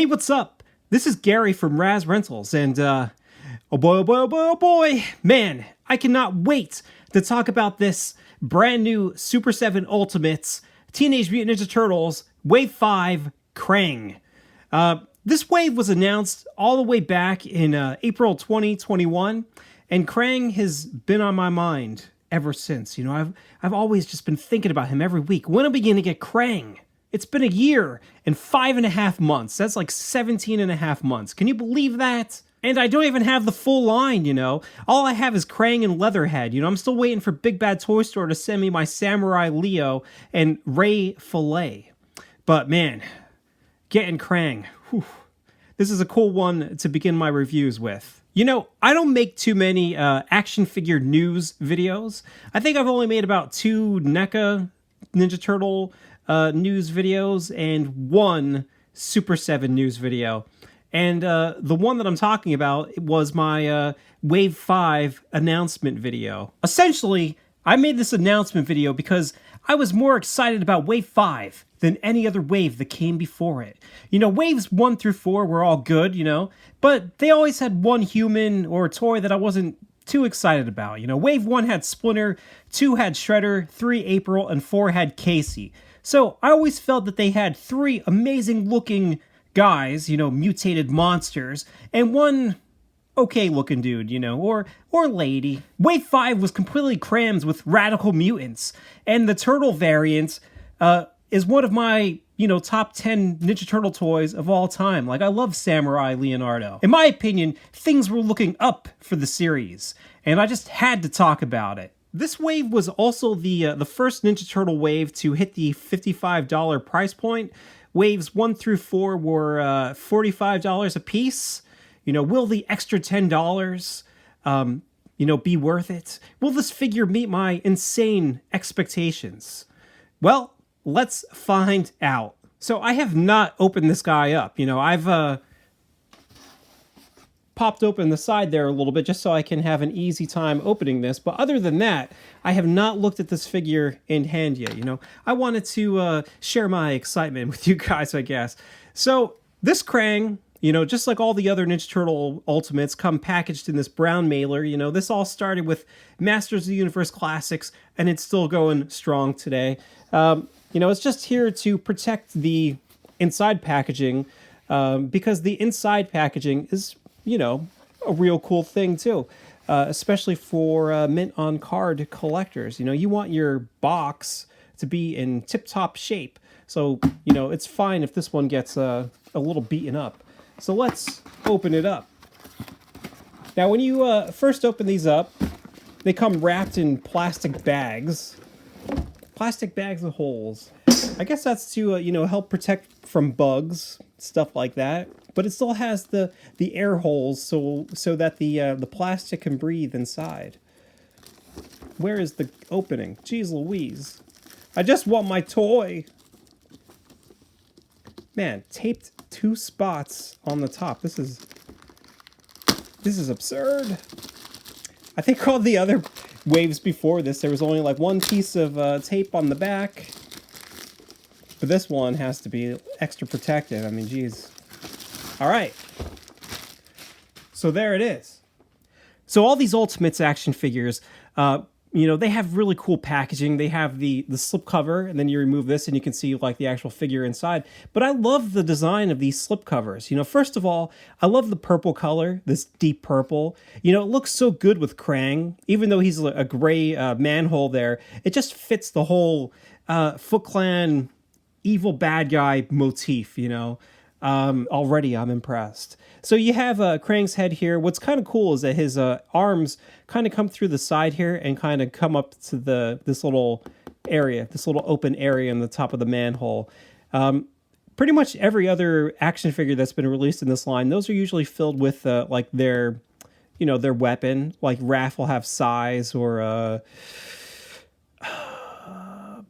Hey, what's up? This is Gary from Raz Rentals, and oh boy, oh boy, oh boy, oh boy, man, I cannot wait to talk about this brand new Super 7 Ultimates Teenage Mutant Ninja Turtles Wave 5 Krang. This wave was announced all the way back in April 2021, and Krang has been on my mind ever since. You know, I've always just been thinking about him every week. When are we going to get Krang? It's been a year and 5.5 months. That's like 17.5 months. Can you believe that? And I don't even have the full line, you know. All I have is Krang and Leatherhead. You know, I'm still waiting for Big Bad Toy Store to send me my Samurai Leo and Ray Fillet. But man, getting Krang, whew, this is a cool one to begin my reviews with. You know, I don't make too many action figure news videos. I think I've only made about 2 NECA Ninja Turtle news videos and 1 Super 7 news video. And the one that I'm talking about was my Wave 5 announcement video. Essentially, I made this announcement video because I was more excited about Wave 5 than any other wave that came before it. You know, Waves 1 through 4 were all good, you know, but they always had one human or toy that I wasn't too excited about. You know, Wave 1 had Splinter, 2 had Shredder, 3 April, and 4 had Casey. So I always felt that they had 3 amazing looking guys, you know, mutated monsters, and 1 okay looking dude, you know, or lady. Wave 5 was completely crammed with radical mutants, and the turtle variant is one of my, you know, top 10 Ninja Turtle toys of all time. Like, I love Samurai Leonardo. In my opinion, things were looking up for the series, and I just had to talk about it. This wave was also the first Ninja Turtle wave to hit the $55 price point. Waves 1 through 4 were $45 a piece. You know, will the extra $10, you know, be worth it? Will this figure meet my insane expectations? Well, let's find out. So I have not opened this guy up. You know, I've popped open the side there a little bit just so I can have an easy time opening this. But other than that, I have not looked at this figure in hand yet. You know, I wanted to share my excitement with you guys, I guess. So this Krang, you know, just like all the other Ninja Turtle Ultimates, come packaged in this brown mailer. You know, this all started with Masters of the Universe Classics, and it's still going strong today. You know, it's just here to protect the inside packaging because the inside packaging is, you know, a real cool thing too, especially for mint on card collectors. You know, you want your box to be in tip-top shape. So, you know, it's fine if this one gets a little beaten up. So let's open it up. Now, when you first open these up, they come wrapped in plastic bags. Plastic bags with holes. I guess that's to, you know, help protect from bugs, stuff like that. But it still has the air holes so that the plastic can breathe inside. Where is the opening? Jeez Louise. I just want my toy. Man, taped 2 spots on the top. This is absurd. I think all the other waves before this, there was only like 1 piece of tape on the back. But this one has to be extra protected. I mean, geez. All right. So there it is. So all these Ultimates action figures, you know, they have really cool packaging. They have the slipcover, and then you remove this and you can see like the actual figure inside. But I love the design of these slipcovers. You know, first of all, I love the purple color, this deep purple. You know, it looks so good with Krang. Even though he's a gray manhole there, it just fits the whole Foot Clan evil bad guy motif, you know. Already I'm impressed. So you have Krang's head here. What's kind of cool is that his arms kind of come through the side here and kind of come up to this little area, this little open area in the top of the manhole. Pretty much every other action figure that's been released in this line, those are usually filled with like their, you know, their weapon. Like Raph will have size, or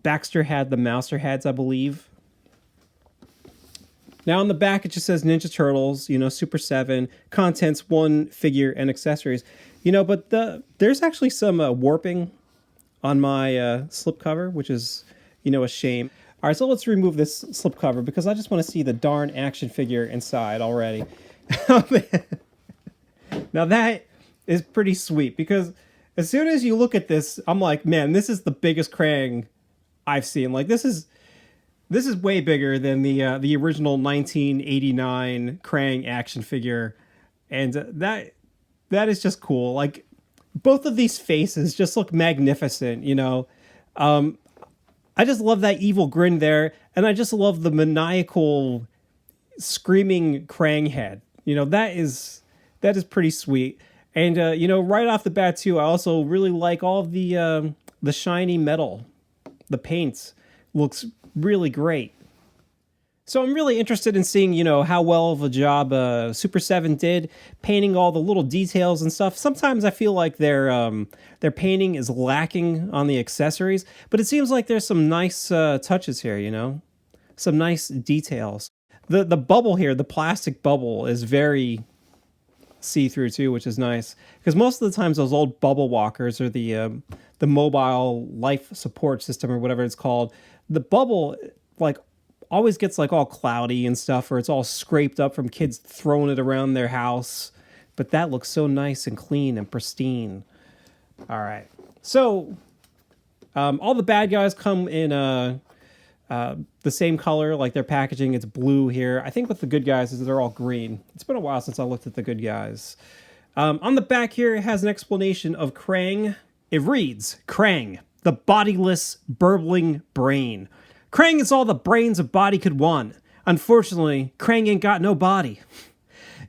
Baxter had the Mouser heads, I believe. Now on the back, it just says Ninja Turtles, you know, Super 7, contents 1 figure and accessories. You know, but there's actually some warping on my slipcover, which is, you know, a shame. All right, so let's remove this slipcover because I just want to see the darn action figure inside already. Now that is pretty sweet because as soon as you look at this, I'm like, man, this is the biggest Krang I've seen. Like this is way bigger than the original 1989 Krang action figure, and that is just cool. Like both of these faces just look magnificent, you know. I just love that evil grin there, and I just love the maniacal screaming Krang head. You know, that is pretty sweet. And you know, right off the bat too, I also really like all of the shiny metal. The paint looks really great. So I'm really interested in seeing, you know, how well of a job Super7 did painting all the little details and stuff. Sometimes I feel like their painting is lacking on the accessories, but it seems like there's some nice touches here, you know, some nice details. The bubble here, the plastic bubble, is very see-through too, which is nice because most of the times those old bubble walkers or the mobile life support system or whatever it's called, the bubble like always gets like all cloudy and stuff, or it's all scraped up from kids throwing it around their house. But that looks so nice and clean and pristine. All right, so all the bad guys come in the same color, like their packaging. It's blue here. I think with the good guys is they're all green. It's been a while since I looked at the good guys. On the back here, it has an explanation of Krang. It reads, Krang, the bodiless, burbling brain. Krang is all the brains a body could want. Unfortunately, Krang ain't got no body.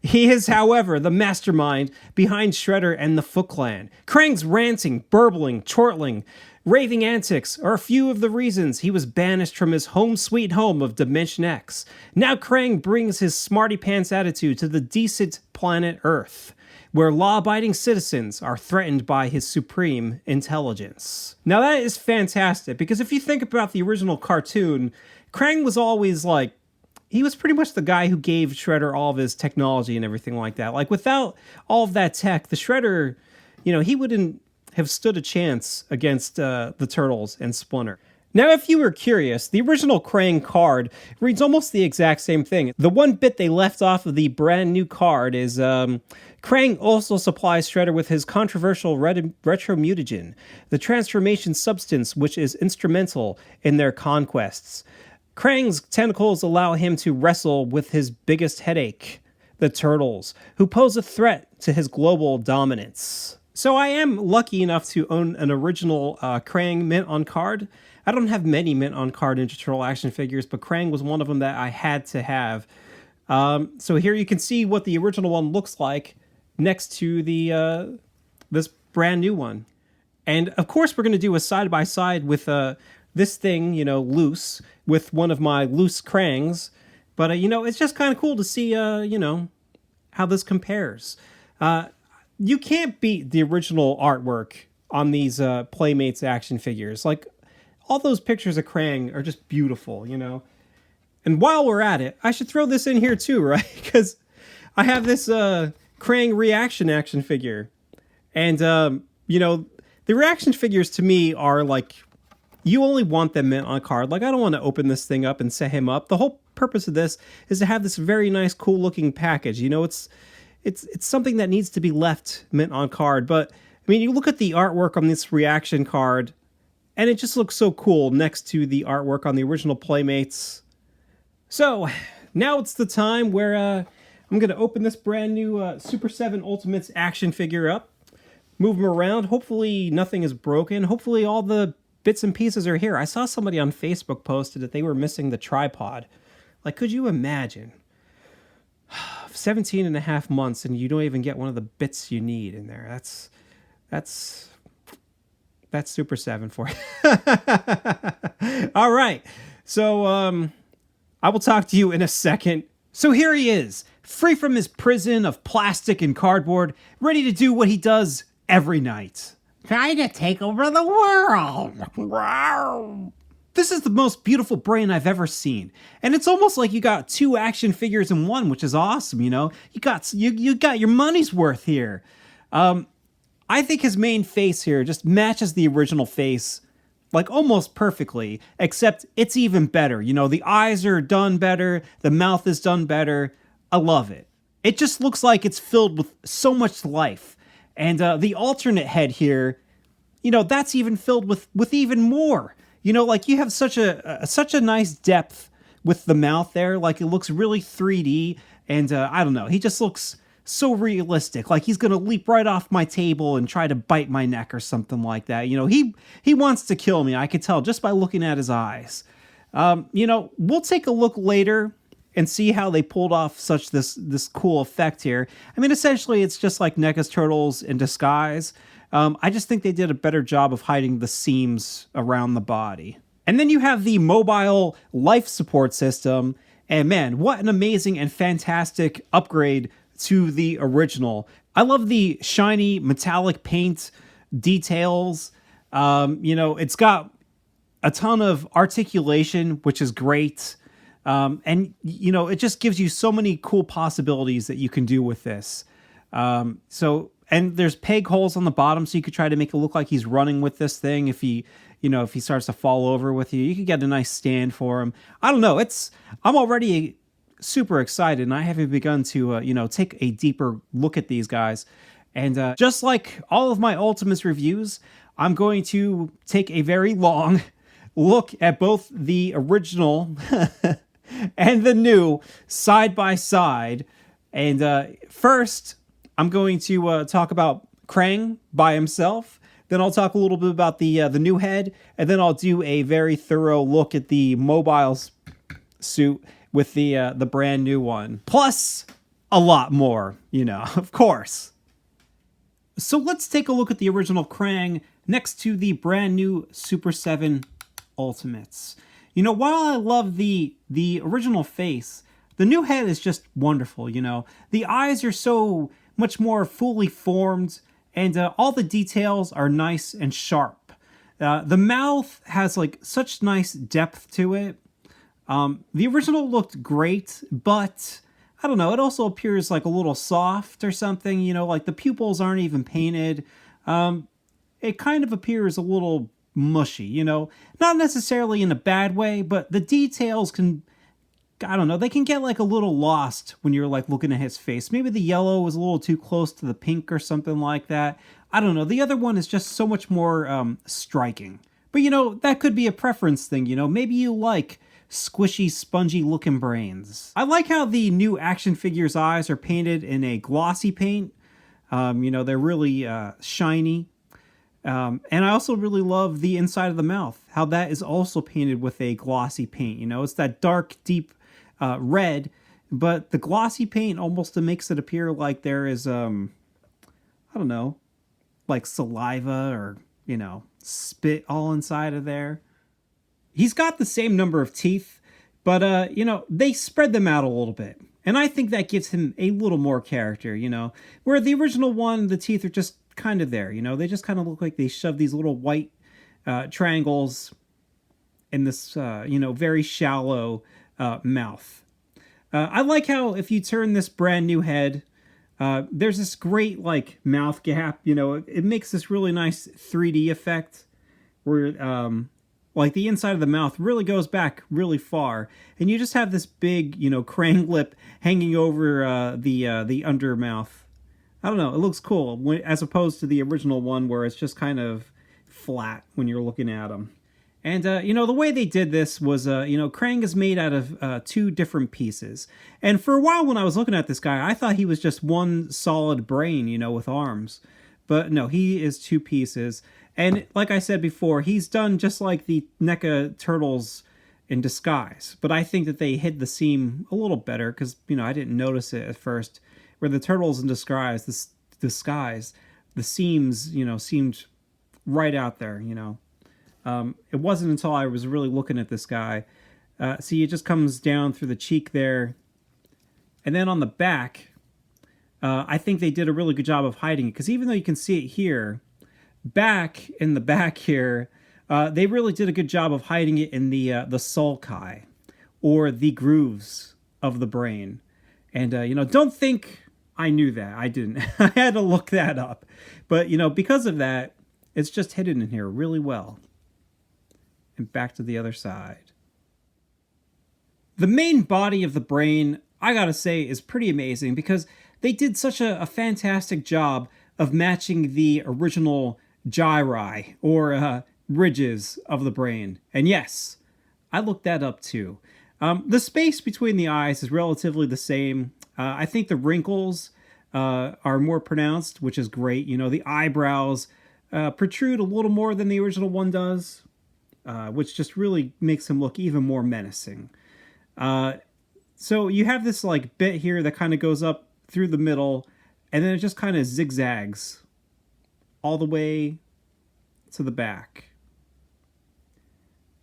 He is, however, the mastermind behind Shredder and the Foot Clan. Krang's ranting, burbling, chortling, raving antics are a few of the reasons he was banished from his home sweet home of Dimension X. Now Krang brings his smarty pants attitude to the decent planet Earth, where law-abiding citizens are threatened by his supreme intelligence. Now that is fantastic, because if you think about the original cartoon, Krang was always like, he was pretty much the guy who gave Shredder all of his technology and everything like that. Like without all of that tech, the Shredder, you know, he wouldn't have stood a chance against the Turtles and Splinter. Now, if you were curious, the original Krang card reads almost the exact same thing. The one bit they left off of the brand new card is Krang also supplies Shredder with his controversial retromutagen, the transformation substance which is instrumental in their conquests. Krang's tentacles allow him to wrestle with his biggest headache, the Turtles, who pose a threat to his global dominance. So I am lucky enough to own an original Krang mint on card. I don't have many mint on card Ninja Turtle action figures, but Krang was one of them that I had to have. So here you can see what the original one looks like next to the this brand new one. And of course we're going to do a side-by-side with this thing, you know, loose, with one of my loose Krangs. But, you know, it's just kind of cool to see, you know, how this compares. You can't beat the original artwork on these Playmates action figures. Like, all those pictures of Krang are just beautiful, you know? And while we're at it, I should throw this in here too, right? Because I have this Krang reaction action figure. And, you know, the reaction figures to me are like, you only want them mint on a card. Like, I don't want to open this thing up and set him up. The whole purpose of this is to have this very nice, cool looking package. You know, it's something that needs to be left mint on card. But, I mean, you look at the artwork on this reaction card, and it just looks so cool next to the artwork on the original Playmates. So, now it's the time where I'm going to open this brand new Super7 Ultimates action figure up, move them around. Hopefully nothing is broken. Hopefully all the bits and pieces are here. I saw somebody on Facebook posted that they were missing the tripod. Like, could you imagine? 17 and a half months and you don't even get one of the bits you need in there. That's Super7 for you. All right. So I will talk to you in a second. So here he is, free from his prison of plastic and cardboard, ready to do what he does every night. Trying to take over the world. This is the most beautiful brain I've ever seen. And it's almost like you got two action figures in one, which is awesome, you know? You got your money's worth here. I think his main face here just matches the original face like almost perfectly, except it's even better. You know, the eyes are done better, the mouth is done better. I love it. It just looks like it's filled with so much life. And the alternate head here, you know, that's even filled with even more. You know, like you have such a nice depth with the mouth there. Like it looks really 3D, and I don't know, he just looks so realistic. Like he's gonna leap right off my table and try to bite my neck or something like that. You know, he wants to kill me. I could tell just by looking at his eyes. You know, we'll take a look later and see how they pulled off such this cool effect here. I mean, essentially, it's just like NECA's turtles in disguise. I just think they did a better job of hiding the seams around the body. And then you have the mobile life support system. And man, what an amazing and fantastic upgrade to the original. I love the shiny metallic paint details. You know, it's got a ton of articulation, which is great. And, you know, it just gives you so many cool possibilities that you can do with this. And there's peg holes on the bottom, so you could try to make it look like he's running with this thing. If he starts to fall over with you, you could get a nice stand for him. I don't know. I'm already super excited, and I haven't begun to, take a deeper look at these guys. And just like all of my Ultimates reviews, I'm going to take a very long look at both the original and the new side by side. And first, I'm going to talk about Krang by himself. Then I'll talk a little bit about the new head, and then I'll do a very thorough look at the mobile suit with the brand new one. Plus, a lot more, you know, of course. So let's take a look at the original Krang next to the brand new Super 7 Ultimates. You know, while I love the original face, the new head is just wonderful, you know. The eyes are so much more fully formed, and all the details are nice and sharp. The mouth has like such nice depth to it. The original looked great, but I don't know, it also appears like a little soft or something, you know, like the pupils aren't even painted. It kind of appears a little mushy, you know, not necessarily in a bad way, but the details can, I don't know, they can get like a little lost when you're like looking at his face. Maybe the yellow was a little too close to the pink or something like that. I don't know. The other one is just so much more striking. But you know, that could be a preference thing, you know. Maybe you like squishy, spongy looking brains. I like how the new action figure's eyes are painted in a glossy paint. You know, they're really shiny. And I also really love the inside of the mouth, how that is also painted with a glossy paint. You know, it's that dark, deep red, but the glossy paint almost makes it appear like there is, I don't know, like saliva or, you know, spit all inside of there. He's got the same number of teeth, but, you know, they spread them out a little bit. And I think that gives him a little more character, you know, where the original one, the teeth are just kind of there, you know, they just kind of look like they shoved these little white triangles in this, you know, very shallow mouth. I like how if you turn this brand new head, there's this great like mouth gap, you know, it makes this really nice 3D effect where like the inside of the mouth really goes back really far, and you just have this big, you know, Krang lip hanging over the under mouth. I don't know, it looks cool as opposed to the original one where it's just kind of flat when you're looking at him. And, you know, the way they did this was, you know, Krang is made out of two different pieces. And for a while when I was looking at this guy, I thought he was just one solid brain, you know, with arms. But no, he is two pieces. And like I said before, he's done just like the NECA turtles in disguise. But I think that they hid the seam a little better because, you know, I didn't notice it at first. Where the turtles in disguise, the seams, you know, seemed right out there, you know. It wasn't until I was really looking at this guy. See, it just comes down through the cheek there. And then on the back, I think they did a really good job of hiding it. Because even though you can see it here, back in the back here, they really did a good job of hiding it in the sulci, or the grooves of the brain. And, you know, don't think I knew that. I didn't. I had to look that up. But, you know, because of that, it's just hidden in here really well. and back to the other side. The main body of the brain, I gotta say, is pretty amazing because they did such a fantastic job of matching the original gyri, or ridges of the brain. And yes, I looked that up too. The space between the eyes is relatively the same. I think the wrinkles are more pronounced, which is great. You know, the eyebrows protrude a little more than the original one does, which just really makes him look even more menacing. So you have this like bit here that kind of goes up through the middle, and then it just kind of zigzags all the way to the back.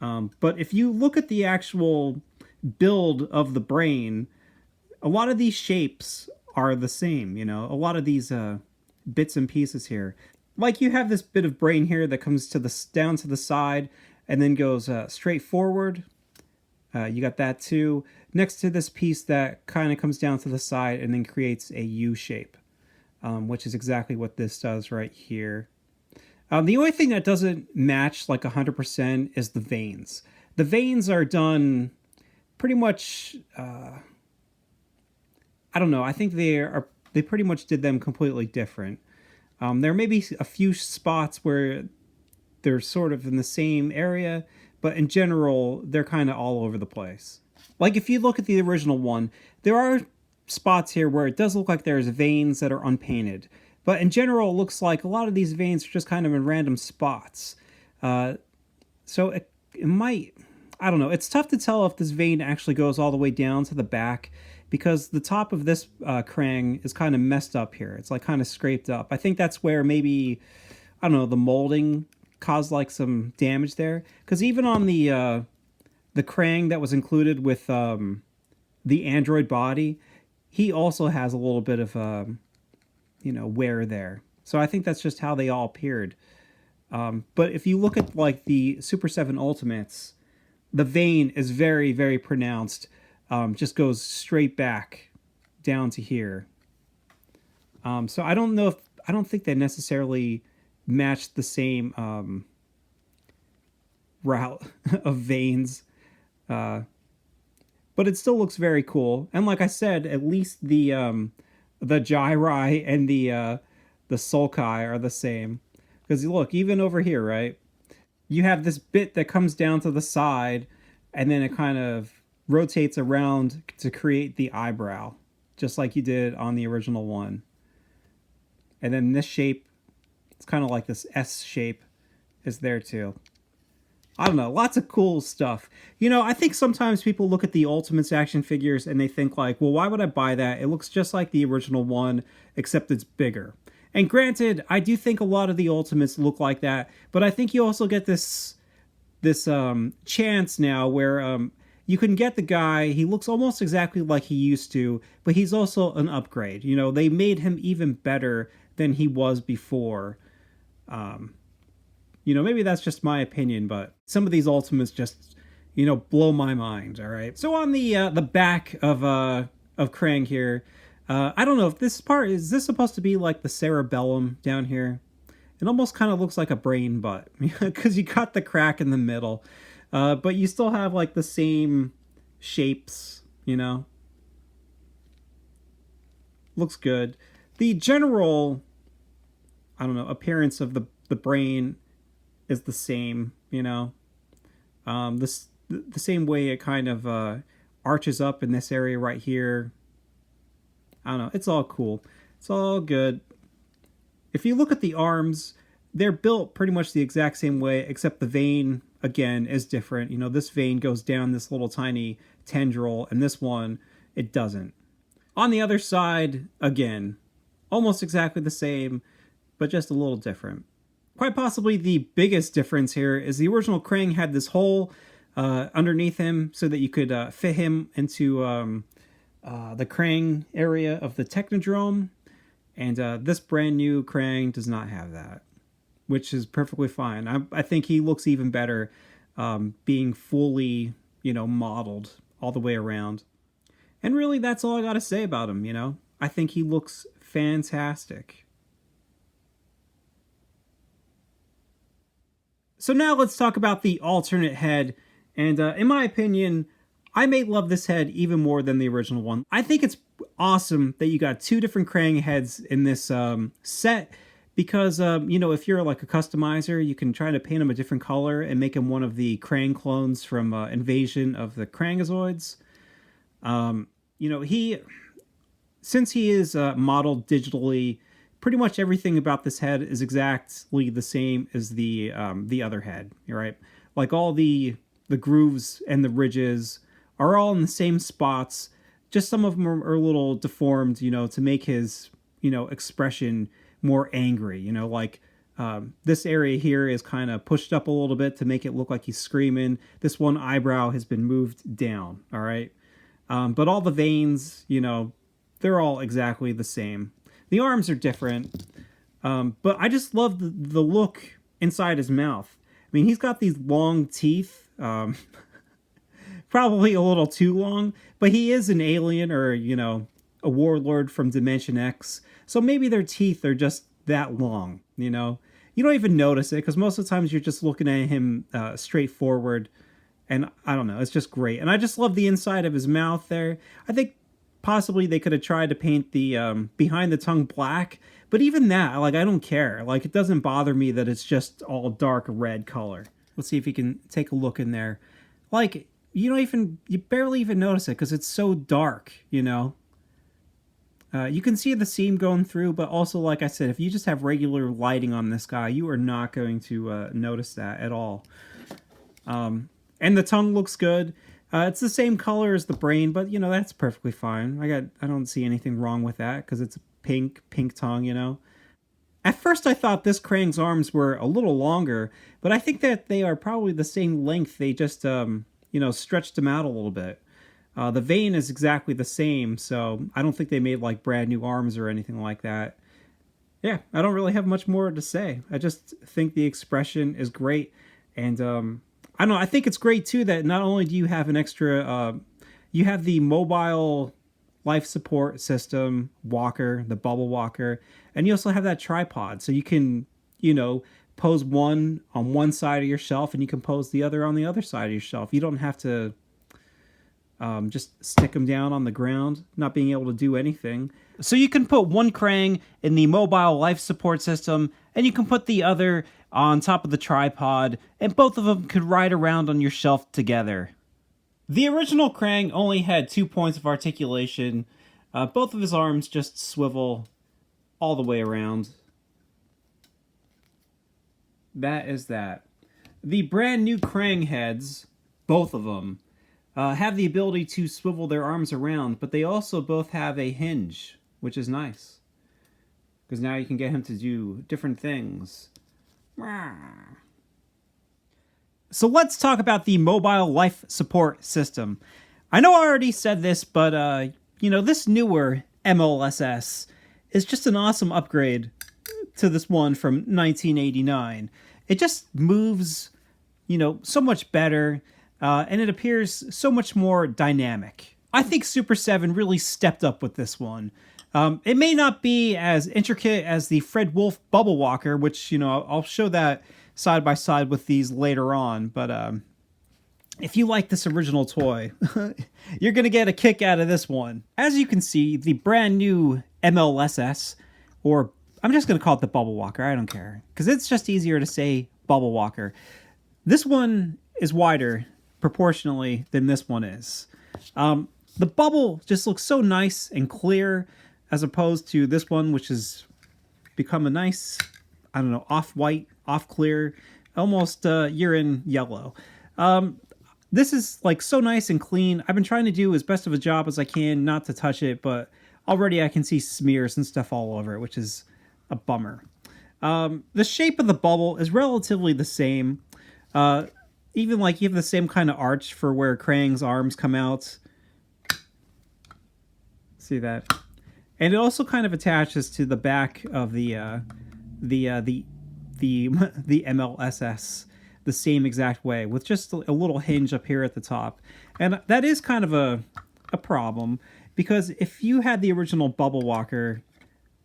But if you look at the actual build of the brain, a lot of these shapes are the same, you know, a lot of these bits and pieces here. Like you have this bit of brain here that comes to the down to the side and then goes straight forward. You got that too. Next to this piece that kind of comes down to the side and then creates a U shape, which is exactly what this does right here. The only thing that doesn't match like 100% is the veins. The veins are done pretty much, I don't know, I think they pretty much did them completely different. There may be a few spots where they're sort of in the same area, but in general, they're kind of all over the place. Like if you look at the original one, there are spots here where it does look like there's veins that are unpainted. But in general, it looks like a lot of these veins are just kind of in random spots. So it might, I don't know. It's tough to tell if this vein actually goes all the way down to the back because the top of this Krang is kind of messed up here. It's like kind of scraped up. I think that's where maybe, I don't know, the molding caused like some damage there. Because even on the Krang that was included with the android body, he also has a little bit of wear there. So I think that's just how they all appeared. But if you look at like the Super7 Ultimates, the vein is very, very pronounced. Just goes straight back down to here. So I don't think they necessarily match the same route of veins. But it still looks very cool. And like I said, at least the gyri and the sulci are the same. Because look, even over here, right? You have this bit that comes down to the side, and then it kind of rotates around to create the eyebrow, just like you did on the original one. And then this shape, it's kind of like this S shape, is there too. I don't know, lots of cool stuff. You know, I think sometimes people look at the Ultimates action figures and they think like, well, why would I buy that? It looks just like the original one, except it's bigger. And granted, I do think a lot of the Ultimates look like that, but I think you also get this chance now where you can get the guy, he looks almost exactly like he used to, but he's also an upgrade. You know, they made him even better than he was before. You know, maybe that's just my opinion, but some of these Ultimates just, you know, blow my mind, all right? So on the back of Krang here, I don't know if this part, is this supposed to be like the cerebellum down here? It almost kind of looks like a brain butt, because you got the crack in the middle, but you still have like the same shapes, you know? Looks good. The general, I don't know, appearance of the brain is the same, you know. The same way it kind of arches up in this area right here. I don't know. It's all cool. It's all good. If you look at the arms, they're built pretty much the exact same way, except the vein, again, is different. You know, this vein goes down this little tiny tendril, and this one, it doesn't. On the other side, again, almost exactly the same, but just a little different. Quite possibly the biggest difference here is the original Krang had this hole underneath him so that you could fit him into the Krang area of the Technodrome. And this brand new Krang does not have that, which is perfectly fine. I think he looks even better being fully, you know, modeled all the way around. And really, that's all I got to say about him, you know. I think he looks fantastic. So now let's talk about the alternate head. And in my opinion, I may love this head even more than the original one. I think it's awesome that you got two different Krang heads in this set because, if you're like a customizer, you can try to paint him a different color and make him one of the Krang clones from Invasion of the Krangazoids. Since he is modeled digitally, pretty much everything about this head is exactly the same as the other head, right? Like all the grooves and the ridges are all in the same spots. Just some of them are a little deformed, to make his, expression more angry. This area here is kind of pushed up a little bit to make it look like he's screaming. This one eyebrow has been moved down, all right? But all the veins, they're all exactly the same. The arms are different, but I just love the look inside his mouth. I mean, he's got these long teeth, probably a little too long, but he is an alien or, a warlord from Dimension X. So maybe their teeth are just that long, You don't even notice it because most of the times you're just looking at him straight forward. And I don't know, it's just great. And I just love the inside of his mouth there. I think possibly they could have tried to paint the behind the tongue black, but even that, I don't care. It doesn't bother me that it's just all dark red color. Let's see if you can take a look in there. You barely even notice it because it's so dark, You can see the seam going through, but also, like I said, if you just have regular lighting on this guy, you are not going to notice that at all. And the tongue looks good. It's the same color as the brain, but that's perfectly fine. I don't see anything wrong with that because it's pink tongue. At first I thought this Krang's arms were a little longer, but I think that they are probably the same length. They just stretched them out a little bit. The vein is exactly the same, so I don't think they made brand new arms or anything like that. Yeah, I don't really have much more to say. I just think the expression is great, and I don't know. I think it's great too that not only do you have an extra, you have the mobile life support system walker, the bubble walker, and you also have that tripod, so you can, pose one on one side of your shelf, and you can pose the other on the other side of your shelf. You don't have to just stick them down on the ground, not being able to do anything. So you can put one Krang in the mobile life support system, and you can put the other on top of the tripod, and both of them could ride around on your shelf together. The original Krang only had 2 points of articulation. Both of his arms just swivel all the way around. That is that. The brand new Krang heads, both of them, have the ability to swivel their arms around, but they also both have a hinge, which is nice. Because now you can get him to do different things. So let's talk about the mobile life support system. I know I already said this, but this newer MLSS is just an awesome upgrade to this one from 1989. It just moves, so much better, and it appears so much more dynamic. I think Super7 really stepped up with this one. It may not be as intricate as the Fred Wolf Bubble Walker, which, I'll show that side by side with these later on, but if you like this original toy, you're going to get a kick out of this one. As you can see, the brand new MLSS, or I'm just going to call it the Bubble Walker, I don't care, because it's just easier to say Bubble Walker. This one is wider proportionally than this one is. The bubble just looks so nice and clear as opposed to this one, which has become a nice, off-white, off-clear, almost urine yellow. This is so nice and clean. I've been trying to do as best of a job as I can not to touch it, but already I can see smears and stuff all over it, which is a bummer. The shape of the bubble is relatively the same. Even you have the same kind of arch for where Krang's arms come out. See that? And it also kind of attaches to the back of the MLSS the same exact way, with just a little hinge up here at the top. And that is kind of a problem, because if you had the original Bubble Walker,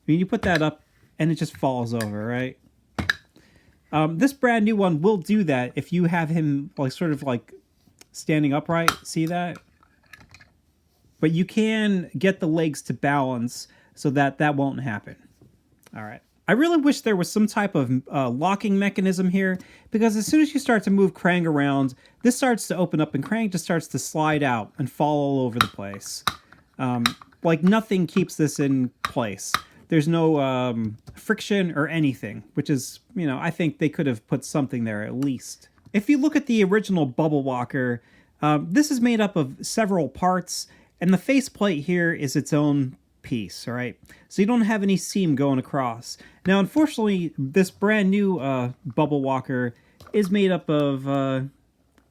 you put that up and it just falls over, right? This brand new one will do that if you have him like sort of like standing upright. See that? But you can get the legs to balance so that that won't happen. All right. I really wish there was some type of locking mechanism here, because as soon as you start to move Krang around, this starts to open up and Krang just starts to slide out and fall all over the place. Like nothing keeps this in place. There's no friction or anything, which is, you know, I think they could have put something there at least. If you look at the original Bubble Walker, this is made up of several parts, and the faceplate here is its own piece, all right? So you don't have any seam going across. Now, unfortunately, this brand new Bubble Walker is made up of,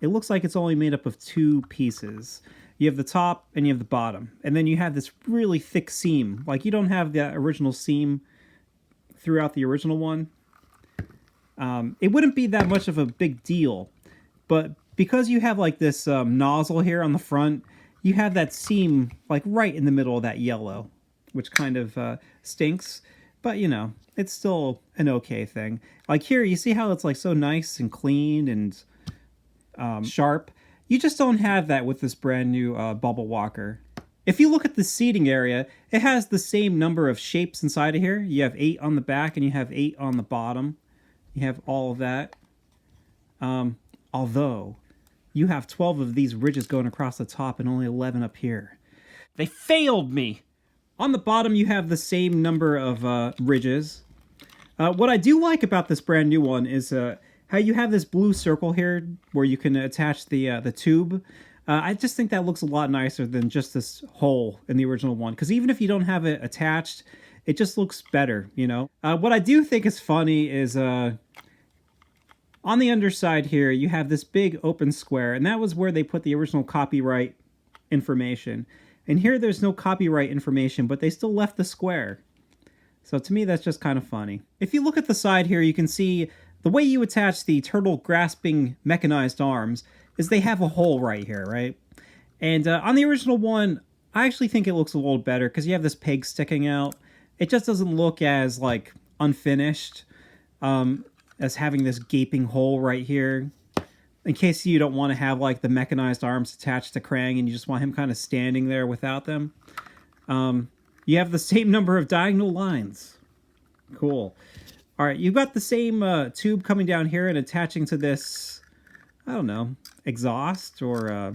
it looks like it's only made up of 2 pieces. You have the top and you have the bottom. And then you have this really thick seam. Like, you don't have the original seam throughout the original one. It wouldn't be that much of a big deal. But because you have, like, this nozzle here on the front, you have that seam, like, right in the middle of that yellow, which kind of stinks. But, you know, it's still an okay thing. Like, here, you see how it's, like, so nice and clean and sharp? You just don't have that with this brand new Bubble Walker. If you look at the seating area, it has the same number of shapes inside of here. You have 8 on the back and you have 8 on the bottom. You have all of that. Although, you have 12 of these ridges going across the top and only 11 up here. They failed me! On the bottom, you have the same number of ridges. What I do like about this brand new one is how you have this blue circle here where you can attach the tube. I just think that looks a lot nicer than just this hole in the original one. Because even if you don't have it attached, it just looks better, you know? What I do think is funny is on the underside here, you have this big open square. And that was where they put the original copyright information. And here there's no copyright information, but they still left the square. So to me, that's just kind of funny. If you look at the side here, you can see the way you attach the turtle grasping mechanized arms is they have a hole right here, right? And on the original one, I actually think it looks a little better because you have this peg sticking out. It just doesn't look as, like, unfinished as having this gaping hole right here. In case you don't want to have, like, the mechanized arms attached to Krang and you just want him kind of standing there without them. You have the same number of diagonal lines. Cool. All right, you've got the same tube coming down here and attaching to this, I don't know, exhaust, or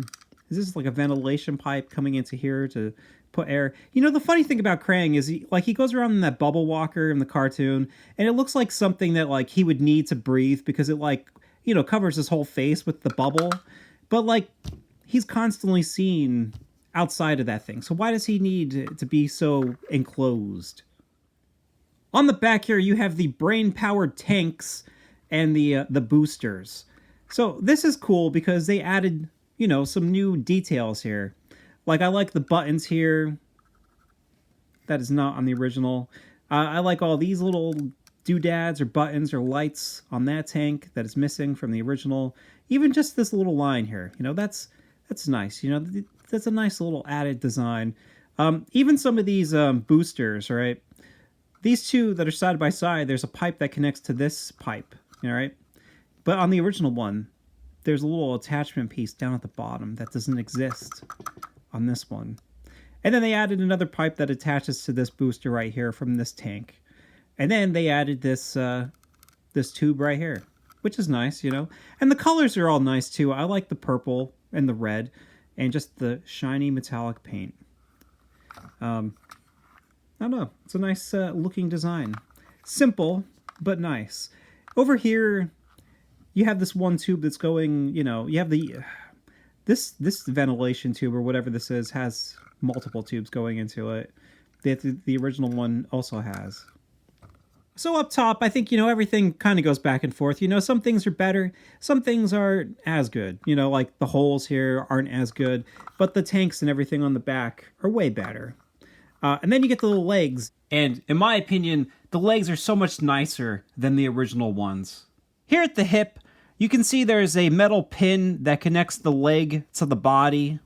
is this like a ventilation pipe coming into here to put air? You know, the funny thing about Krang is he goes around in that Bubble Walker in the cartoon, and it looks like something that, like, he would need to breathe because it, like, you know, covers his whole face with the bubble. But, like, he's constantly seen outside of that thing. So why does he need to be so enclosed? On the back here, you have the brain-powered tanks and the boosters. So this is cool because they added, you know, some new details here. Like, I like the buttons here. That is not on the original. I like all these little doodads or buttons or lights on that tank that is missing from the original. Even just this little line here, you know, that's nice. You know, that's a nice little added design. Even some of these boosters, right? These two that are side by side, there's a pipe that connects to this pipe, all right? But on the original one, there's a little attachment piece down at the bottom that doesn't exist on this one. And then they added another pipe that attaches to this booster right here from this tank. And then they added this this tube right here, which is nice, you know? And the colors are all nice, too. I like the purple and the red and just the shiny metallic paint. I don't know. It's a nice looking design. Simple, but nice. Over here, you have this one tube that's going, you know, you have the... This ventilation tube, or whatever this is, has multiple tubes going into it. The original one also has. So up top, I think, you know, everything kind of goes back and forth. You know, some things are better, some things aren't as good. You know, like the holes here aren't as good, but the tanks and everything on the back are way better. And then you get the little legs. And in my opinion, the legs are so much nicer than the original ones. Here at the hip, you can see there's a metal pin that connects the leg to the body.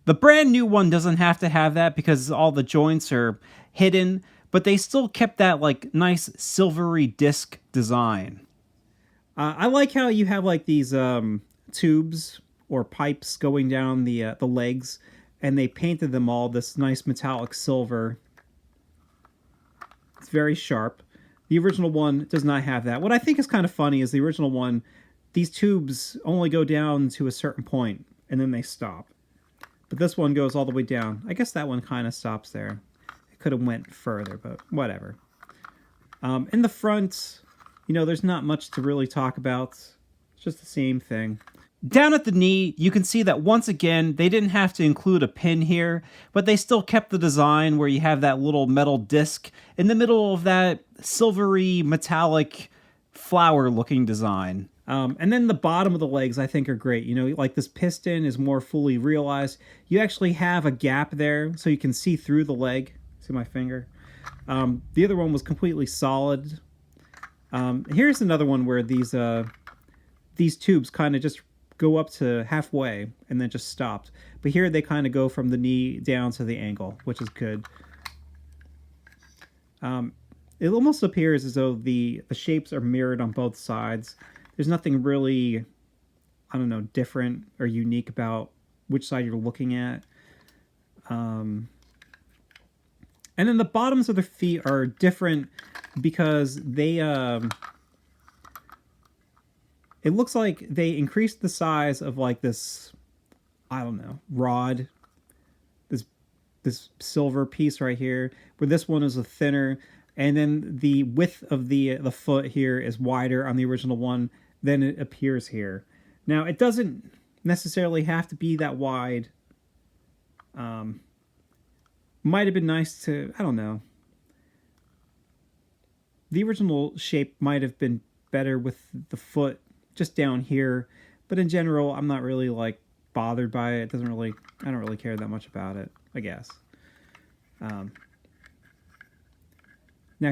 The brand new one doesn't have to have that because all the joints are hidden, but they still kept that, like, nice silvery disc design. I like how you have like these tubes or pipes going down the legs, and they painted them all this nice metallic silver. It's very sharp. The original one does not have that. What I think is kind of funny is the original one, these tubes only go down to a certain point, and then they stop. But this one goes all the way down. I guess that one kind of stops there. It could have went further, but whatever. In the front, you know, there's not much to really talk about. It's just the same thing. Down at the knee, you can see that once again, they didn't have to include a pin here, but they still kept the design where you have that little metal disc in the middle of that silvery, metallic, flower-looking design. And then the bottom of the legs, I think, are great. You know, like this piston is more fully realized. You actually have a gap there, so you can see through the leg. See my finger? The other one was completely solid. Here's another one where these tubes kind of just go up to halfway and then just stopped. But here they kind of go from the knee down to the ankle, which is good. It almost appears as though the shapes are mirrored on both sides. There's nothing really, I don't know, different or unique about which side you're looking at. And then the bottoms of their feet are different because they, it looks like they increased the size of like this, I don't know, rod, this silver piece right here, where this one is a thinner, and then the width of the foot here is wider on the original one than it appears here. Now, it doesn't necessarily have to be that wide. Might have been nice to, I don't know. The original shape might have been better with the foot just down here, but in general, I'm not really like bothered by it. It doesn't really, I don't really care that much about it, I guess. Now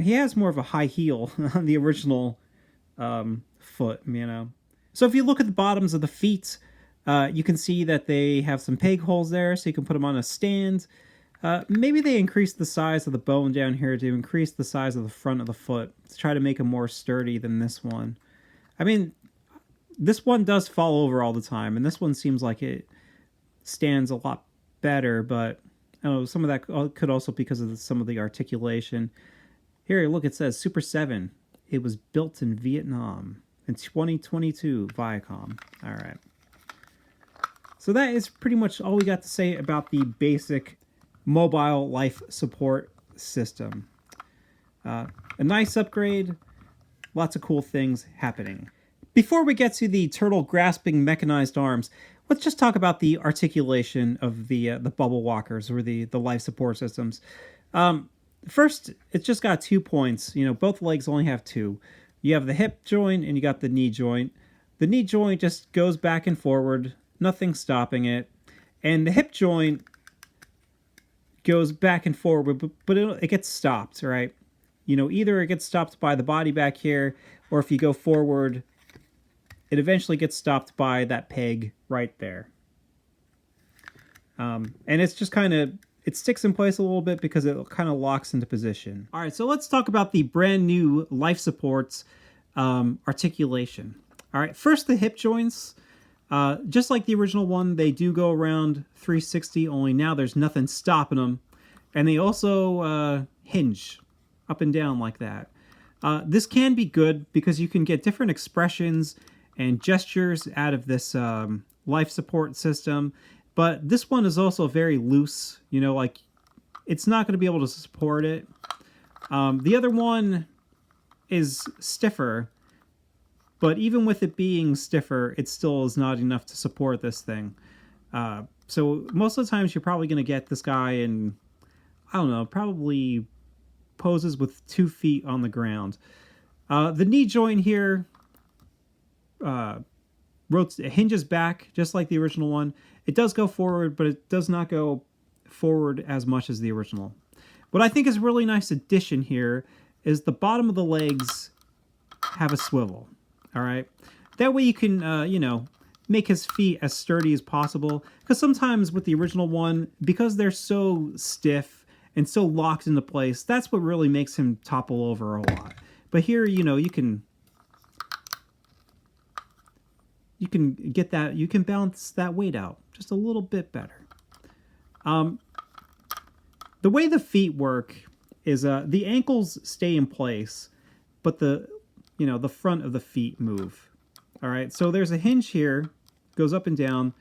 he has more of a high heel on the original foot, you know. So if you look at the bottoms of the feet, you can see that they have some peg holes there, so you can put them on a stand. Maybe they increased the size of the bone down here to increase the size of the front of the foot to try to make them more sturdy than this one. I mean, this one does fall over all the time, and this one seems like it stands a lot better, but I don't know, some of that could also be because of some of the articulation. Here, look, it says Super7. It was built in Vietnam in 2022, Viacom. All right. So that is pretty much all we got to say about the basic mobile life support system. A nice upgrade, lots of cool things happening. Before we get to the turtle grasping mechanized arms, let's just talk about the articulation of the bubble walkers or the life support systems. First, it's just got 2 points. You know, both legs only have 2. You have the hip joint and you got the knee joint. The knee joint just goes back and forward, nothing stopping it. And the hip joint goes back and forward, but it gets stopped, right? You know, either it gets stopped by the body back here, or if you go forward, it eventually gets stopped by that peg right there. And it's just kind of, it sticks in place a little bit because it kind of locks into position. All right, so let's talk about the brand new life supports articulation. All right, first the hip joints. Just like the original one, they do go around 360, only now there's nothing stopping them. And they also hinge up and down like that. This can be good because you can get different expressions and gestures out of this life support system. But this one is also very loose, you know, like it's not going to be able to support it. The other one is stiffer. But even with it being stiffer, it still is not enough to support this thing. So most of the times you're probably going to get this guy in, I don't know, probably poses with 2 feet on the ground. The knee joint here it hinges back just like the original one. It does go forward, but it does not go forward as much as the original. What I think is a really nice addition here is the bottom of the legs have a swivel. All right. That way you can, you know, make his feet as sturdy as possible. Because sometimes with the original one, because they're so stiff and so locked into place, that's what really makes him topple over a lot. But here, you know, you can you can get that, you can balance that weight out just a little bit better. The way the feet work is the ankles stay in place, but the front of the feet move. All right, so there's a hinge here, goes up and down,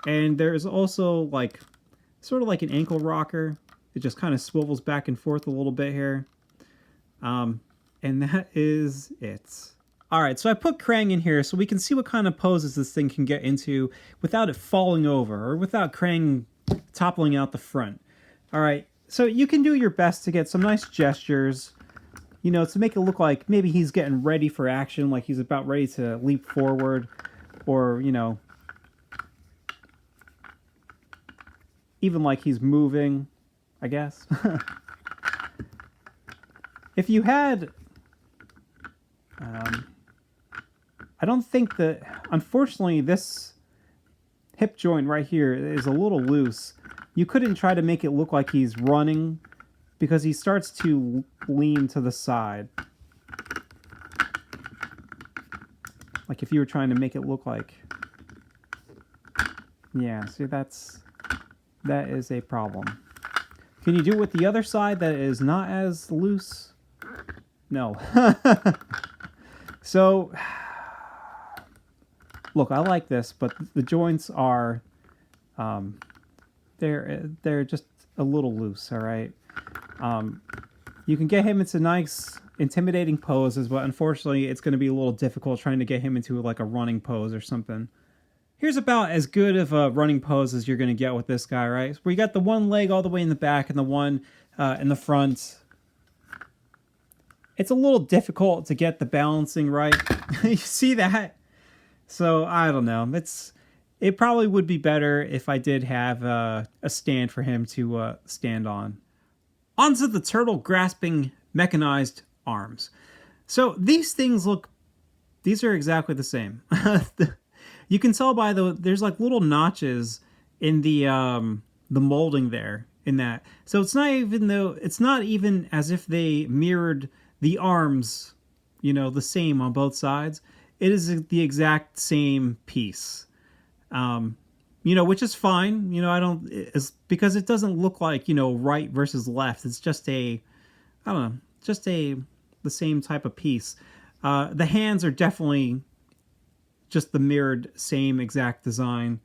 and there's also like sort of like an ankle rocker. It just kind of swivels back and forth a little bit here. And that is it. All right, so I put Krang in here so we can see what kind of poses this thing can get into without it falling over or without Krang toppling out the front. All right, so you can do your best to get some nice gestures, you know, to make it look like maybe he's getting ready for action, like he's about ready to leap forward, or, you know, even like he's moving, I guess. If you had... I don't think that... Unfortunately, this hip joint right here is a little loose. You couldn't try to make it look like he's running because he starts to lean to the side. Like if you were trying to make it look like... Yeah, see, that is a problem. Can you do it with the other side that is not as loose? No. So, look, I like this, but the joints are, they're just a little loose, all right? You can get him into nice, intimidating poses, but unfortunately, it's going to be a little difficult trying to get him into like a running pose or something. Here's about as good of a running pose as you're going to get with this guy, right? Where you got the one leg all the way in the back and the one in the front. It's a little difficult to get the balancing right. You see that? So, I don't know. It probably would be better if I did have a stand for him to stand on. Onto the turtle grasping mechanized arms. So, these things these are exactly the same. You can tell by there's like little notches in the molding there in that. So it's not even as if they mirrored the arms, you know, the same on both sides. It is the exact same piece. You know, which is fine. You know, because it doesn't look like, you know, right versus left. It's just the same type of piece. The hands are definitely just the mirrored same exact design.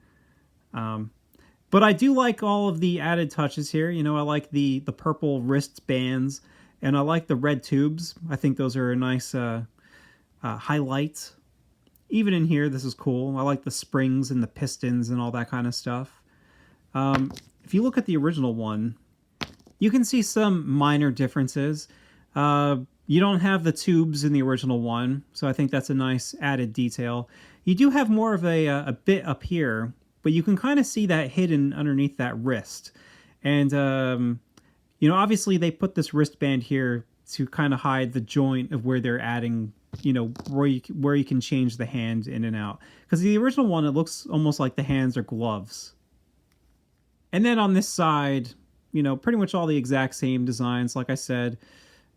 But I do like all of the added touches here. You know, I like the purple wristbands, and I like the red tubes. I think those are a nice highlight. Even in here, this is cool. I like the springs and the pistons and all that kind of stuff. If you look at the original one, you can see some minor differences. You don't have the tubes in the original one, so I think that's a nice added detail. You do have more of a bit up here, but you can kind of see that hidden underneath that wrist. And, you know, obviously they put this wristband here to kind of hide the joint of where they're adding, you know, where you can change the hand in and out. Because the original one, it looks almost like the hands are gloves. And then on this side, you know, pretty much all the exact same designs. Like I said,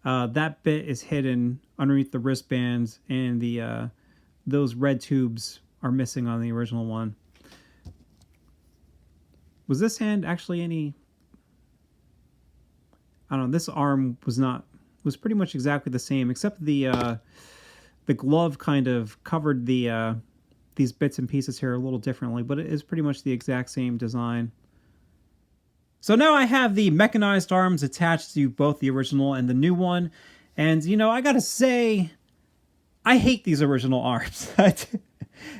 that bit is hidden underneath the wristbands, and those red tubes are missing on the original one. Was this hand actually any... I don't know, this arm was pretty much exactly the same, except the glove kind of covered these bits and pieces here a little differently, but it is pretty much the exact same design. So now I have the mechanized arms attached to both the original and the new one, and, you know, I gotta say, I hate these original arms.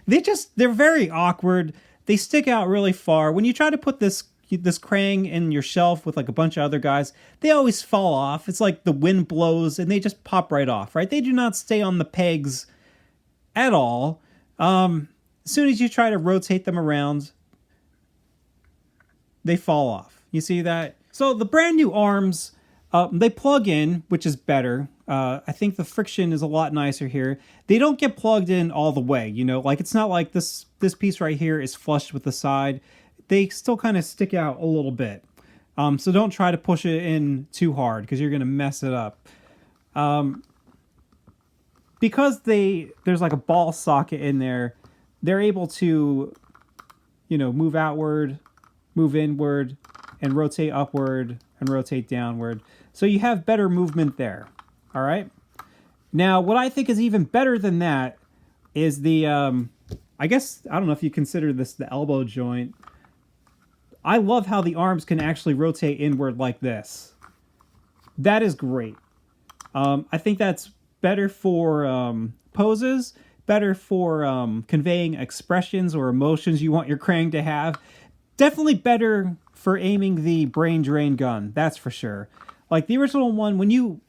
They're very awkward. They stick out really far. When you try to put this Krang in your shelf with like a bunch of other guys, they always fall off. It's like the wind blows and they just pop right off, right? They do not stay on the pegs at all. As soon as you try to rotate them around, they fall off. You see that? So the brand new arms, they plug in, which is better. I think the friction is a lot nicer here. They don't get plugged in all the way, you know, like it's not like this piece right here is flush with the side. They still kind of stick out a little bit. So don't try to push it in too hard because you're going to mess it up. Because there's like a ball socket in there, they're able to, move outward, move inward, and rotate upward and rotate downward. So you have better movement there. All right. Now, what I think is even better than that is the, I guess, I don't know if you consider this the elbow joint. I love how the arms can actually rotate inward like this. That is great. I think that's better for poses, better for conveying expressions or emotions you want your Krang to have. Definitely better for aiming the brain drain gun, that's for sure. Like the original one, when you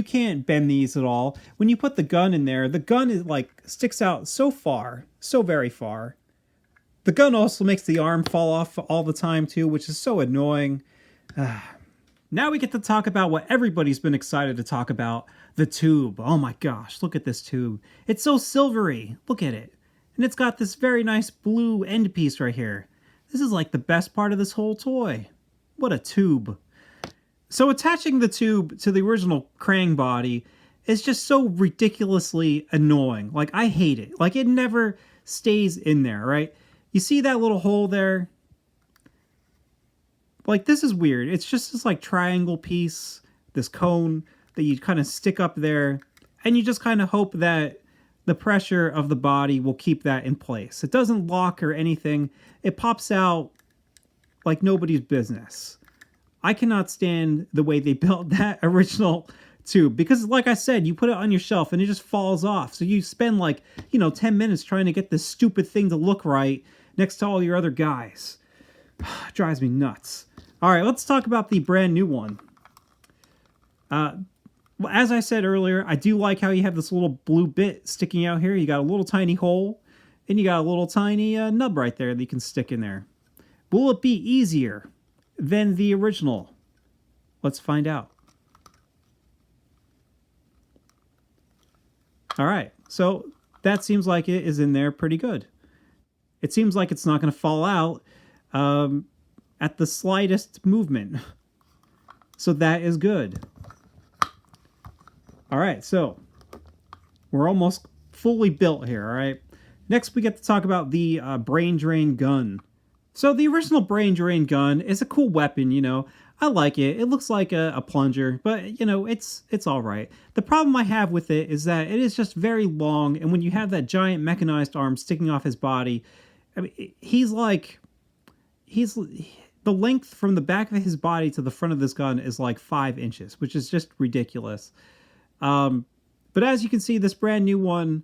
can't bend these at all. When you put the gun in there, the gun is sticks out so far, so very far. The gun also makes the arm fall off all the time too, which is so annoying. Now we get to talk about what everybody's been excited to talk about, the tube. Oh my gosh, look at this tube. It's so silvery. Look at it. And it's got this very nice blue end piece right here. This is like the best part of this whole toy. What a tube. So attaching the tube to the original Krang body is just so ridiculously annoying. Like, I hate it. Like, it never stays in there, right? You see that little hole there? Like, this is weird. It's just this, triangle piece, this cone that you kind of stick up there, and you just kind of hope that the pressure of the body will keep that in place. It doesn't lock or anything. It pops out like nobody's business. I cannot stand the way they built that original tube because, like I said, you put it on your shelf and it just falls off. So you spend 10 minutes trying to get this stupid thing to look right next to all your other guys. Drives me nuts. All right, let's talk about the brand new one. As I said earlier, I do like how you have this little blue bit sticking out here. You got a little tiny hole and you got a little tiny nub right there that you can stick in there. Will it be easier than the original? Let's find out. All right, so that seems like it is in there pretty good. It seems like it's not going to fall out at the slightest movement. So that is good. All right, so we're almost fully built here, all right? Next, we get to talk about the brain drain gun. So the original brain drain gun is a cool weapon, I like it. It looks like a plunger, but, it's all right. The problem I have with it is that it is just very long, and when you have that giant mechanized arm sticking off his body, I mean, the length from the back of his body to the front of this gun is 5 inches, which is just ridiculous. But as you can see, this brand new one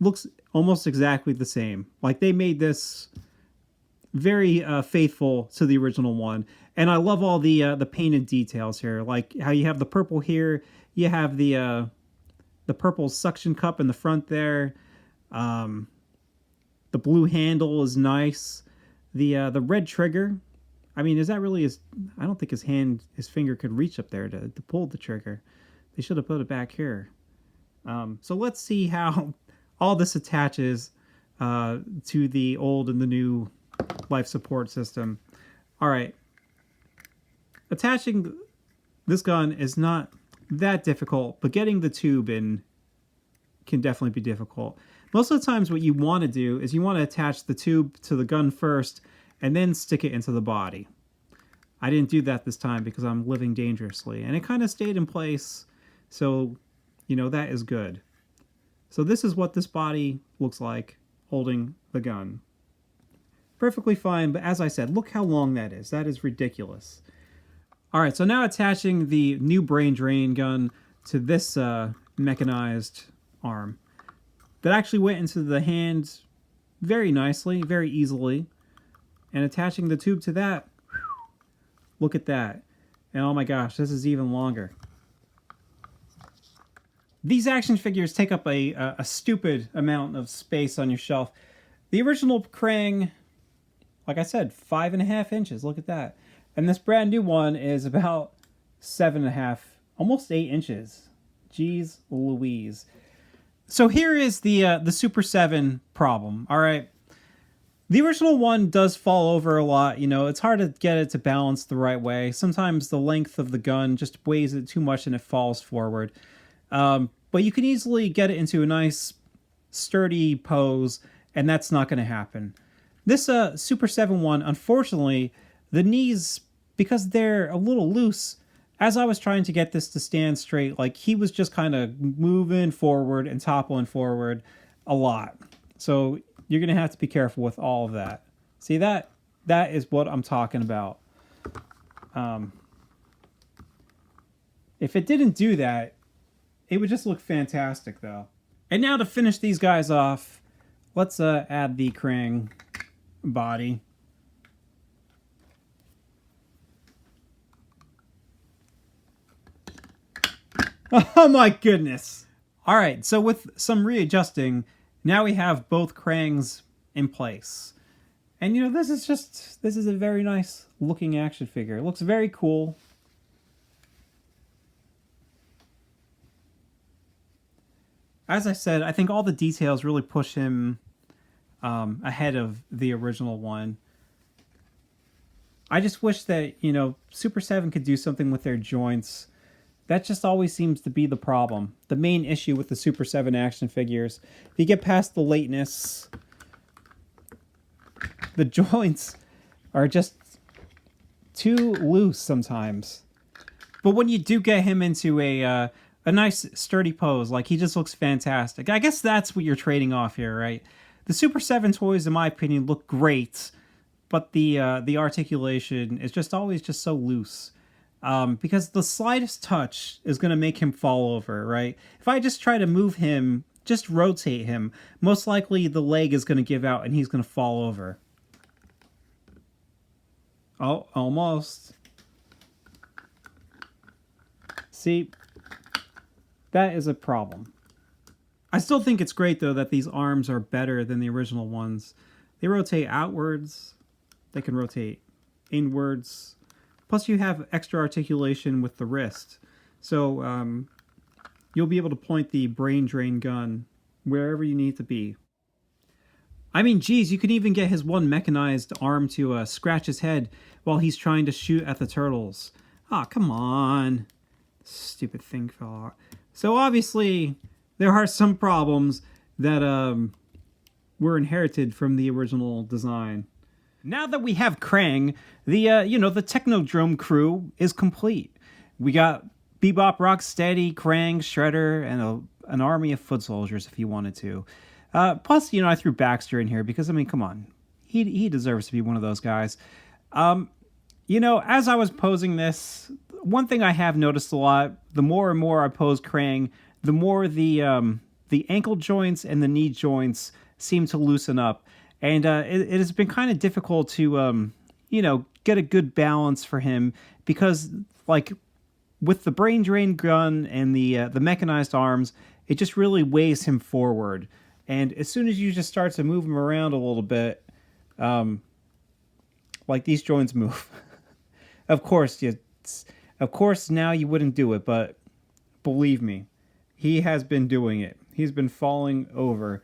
looks almost exactly the same. They made this very faithful to the original one. And I love all the painted details here, like how you have the purple here, you have the purple suction cup in the front there. The blue handle is nice. The red trigger, I mean, is that really his? I don't think his finger could reach up there to pull the trigger. They should have put it back here. So let's see how all this attaches to the old and the new life support system. All right. Attaching this gun is not that difficult, but getting the tube in can definitely be difficult. Most of the times what you want to do is you want to attach the tube to the gun first and then stick it into the body. I didn't do that this time because I'm living dangerously, and it kind of stayed in place, so that is good. So this is what this body looks like holding the gun. Perfectly fine, but as I said, look how long that is. That is ridiculous. All right, so now attaching the new brain drain gun to this mechanized arm. That actually went into the hand very nicely, very easily. And attaching the tube to that, look at that. And oh my gosh, this is even longer. These action figures take up a stupid amount of space on your shelf. The original Krang, like I said, 5.5 inches. Look at that. And this brand new one is about 7.5, almost 8 inches. Jeez Louise. So here is the Super7 problem, all right? The original one does fall over a lot, it's hard to get it to balance the right way. Sometimes the length of the gun just weighs it too much and it falls forward. But you can easily get it into a nice, sturdy pose and that's not going to happen. This Super 7 one, unfortunately, the knees, because they're a little loose, as I was trying to get this to stand straight, like he was just kind of moving forward and toppling forward a lot. So you're going to have to be careful with all of that. See, that is what I'm talking about. If it didn't do that, it would just look fantastic, though. And now to finish these guys off, let's add the Krang body. Oh my goodness! Alright, so with some readjusting, now we have both Krangs in place. And you know, this is a very nice looking action figure. It looks very cool. As I said, I think all the details really push him ahead of the original one. I just wish that, you know, Super 7 could do something with their joints. That just always seems to be the problem. The main issue with the Super 7 action figures. If you get past the lateness, the joints are just too loose sometimes. But when you do get him into a nice sturdy pose, like he just looks fantastic. I guess that's what you're trading off here, right? The Super 7 toys, in my opinion, look great, but the articulation is just always just so loose. Because the slightest touch is going to make him fall over, right? If I just try to move him, just rotate him, most likely the leg is going to give out and he's going to fall over. Oh, almost. See, that is a problem. I still think it's great, though, that these arms are better than the original ones. They rotate outwards. They can rotate inwards. Plus, you have extra articulation with the wrist. So, you'll be able to point the brain drain gun wherever you need to be. I mean, geez, you can even get his one mechanized arm to scratch his head while he's trying to shoot at the turtles. Ah, come on. Stupid thing fell out. So, obviously, there are some problems that were inherited from the original design. Now that we have Krang, the Technodrome crew is complete. We got Bebop, Rocksteady, Krang, Shredder, and an army of foot soldiers if you wanted to. Plus, I threw Baxter in here because, I mean, come on. He deserves to be one of those guys. As I was posing this, one thing I have noticed a lot, the more and more I pose Krang, the more the ankle joints and the knee joints seem to loosen up. And it has been kind of difficult to, get a good balance for him because, like, with the brain drain gun and the mechanized arms, it just really weighs him forward. And as soon as you just start to move him around a little bit, like these joints move. Of course, now you wouldn't do it, but believe me, he has been doing it. He's been falling over.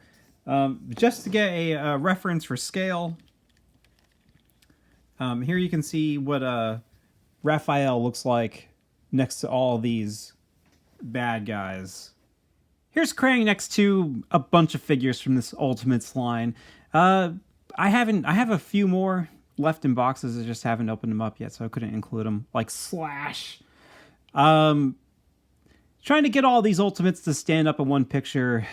Just to get a reference for scale, here you can see what Raphael looks like next to all these bad guys. Here's Krang next to a bunch of figures from this Ultimates line. I have a few more left in boxes. I just haven't opened them up yet, so I couldn't include them. Like Slash. Trying to get all these Ultimates to stand up in one picture,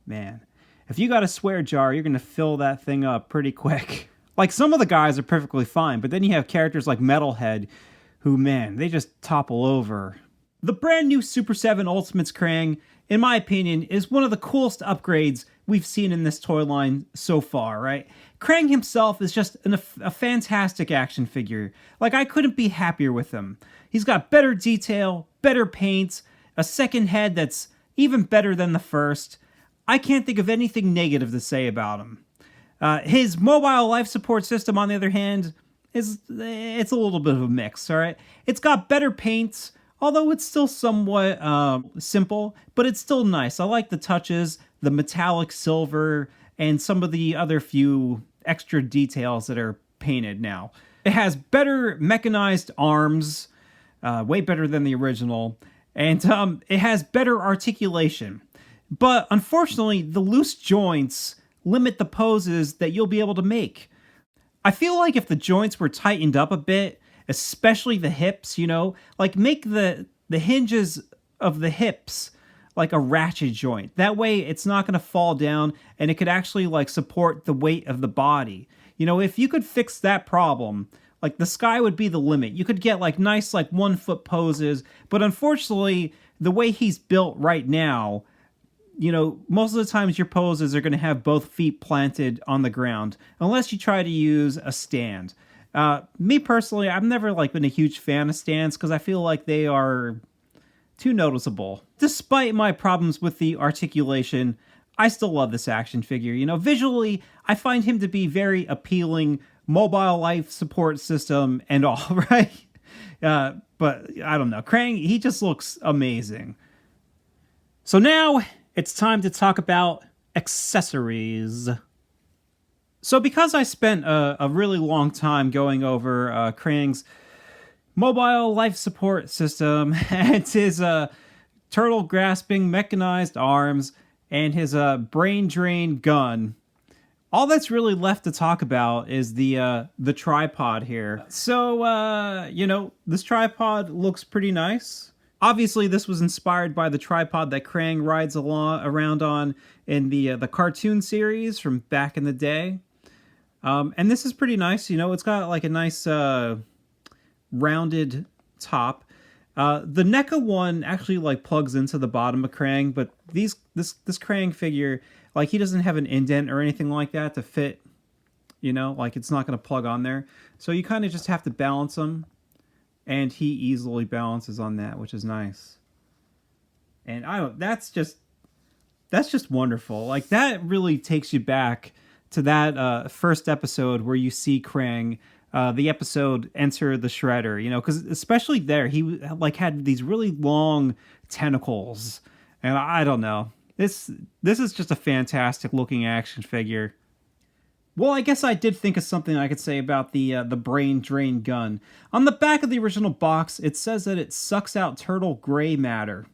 man. If you got a swear jar, you're going to fill that thing up pretty quick. Like, some of the guys are perfectly fine, but then you have characters like Metalhead, who, man, they just topple over. The brand new Super 7 Ultimates Krang, in my opinion, is one of the coolest upgrades we've seen in this toy line so far, right? Krang himself is just a fantastic action figure. Like, I couldn't be happier with him. He's got better detail, better paint, a second head that's even better than the first. I can't think of anything negative to say about him. His mobile life support system, on the other hand, it's a little bit of a mix, all right? It's got better paint, although it's still somewhat simple, but it's still nice. I like the touches, the metallic silver, and some of the other few extra details that are painted now. It has better mechanized arms, way better than the original, and it has better articulation. But unfortunately, the loose joints limit the poses that you'll be able to make. I feel like if the joints were tightened up a bit, especially the hips, like make the hinges of the hips like a ratchet joint. That way it's not going to fall down and it could actually like support the weight of the body. If you could fix that problem, like the sky would be the limit. You could get like nice like 1 foot poses, but unfortunately the way he's built right now, most of the times your poses are going to have both feet planted on the ground, unless you try to use a stand. Me personally, I've never like been a huge fan of stands because I feel like they are too noticeable. Despite my problems with the articulation, I still love this action figure. Visually, I find him to be very appealing, mobile life support system and all, right? But I don't know. Krang, he just looks amazing. So now it's time to talk about accessories. So because I spent a really long time going over Krang's mobile life support system and his turtle grasping mechanized arms and his brain drain gun, all that's really left to talk about is the tripod here. So this tripod looks pretty nice. Obviously, this was inspired by the tripod that Krang rides around on in the cartoon series from back in the day. And this is pretty nice. It's got like a nice rounded top. The NECA one actually like plugs into the bottom of Krang, but this Krang figure, like he doesn't have an indent or anything like that to fit, like it's not going to plug on there. So you kind of just have to balance him, and he easily balances on that, which is nice. And that's just wonderful. Like that really takes you back to that first episode where you see Krang, the episode Enter the Shredder, because especially there, he like had these really long tentacles. And I don't know. This is just a fantastic looking action figure. Well, I guess I did think of something I could say about the brain drain gun. On the back of the original box, it says that it sucks out turtle gray matter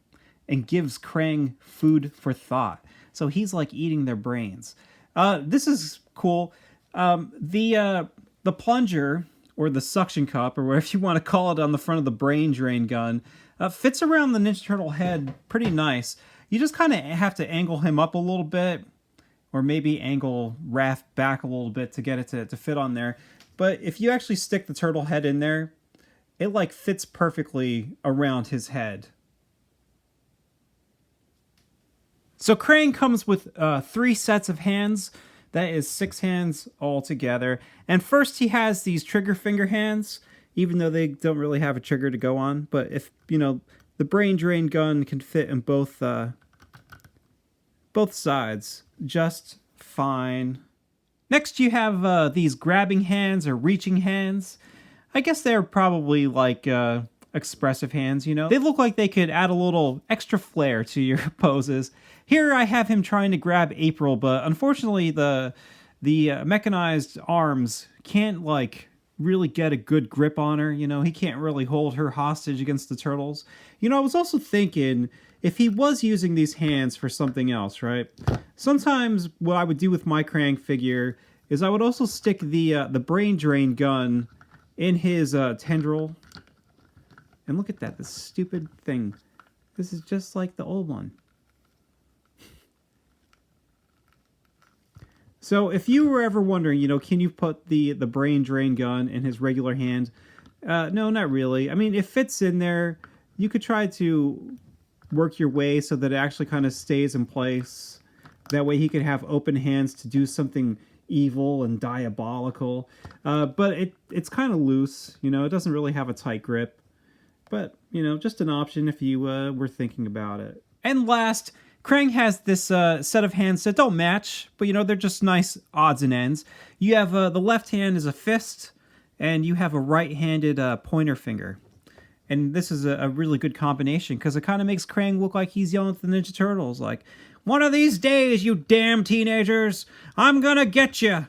and gives Krang food for thought. So he's like eating their brains. This is cool. The plunger, or the suction cup, or whatever you want to call it, on the front of the brain drain gun, fits around the Ninja Turtle head pretty nice. You just kind of have to angle him up a little bit, or maybe angle Raph back a little bit to get it to fit on there. But if you actually stick the turtle head in there, it like fits perfectly around his head. So Krang comes with 3 sets of hands. That is 6 hands all together. And first he has these trigger finger hands, even though they don't really have a trigger to go on. But if, the brain drain gun can fit in both sides just fine. Next you have these grabbing hands or reaching hands. I guess they're probably like expressive hands, They look like they could add a little extra flair to your poses. Here I have him trying to grab April, but unfortunately the mechanized arms can't like really get a good grip on her. He can't really hold her hostage against the turtles. I was also thinking, if he was using these hands for something else, right? Sometimes what I would do with my Krang figure is I would also stick the brain drain gun in his tendril. And look at that, this stupid thing. This is just like the old one. So if you were ever wondering, can you put the brain drain gun in his regular hand? No, not really. I mean, it fits in there. You could try to work your way so that it actually kind of stays in place. That way he could have open hands to do something evil and diabolical. But it's kind of loose, it doesn't really have a tight grip. But, just an option if you were thinking about it. And last, Krang has this set of hands that don't match, but they're just nice odds and ends. You have the left hand is a fist, and you have a right-handed pointer finger. And this is a really good combination, because it kind of makes Krang look like he's yelling at the Ninja Turtles, like, "One of these days, you damn teenagers, I'm gonna get you!"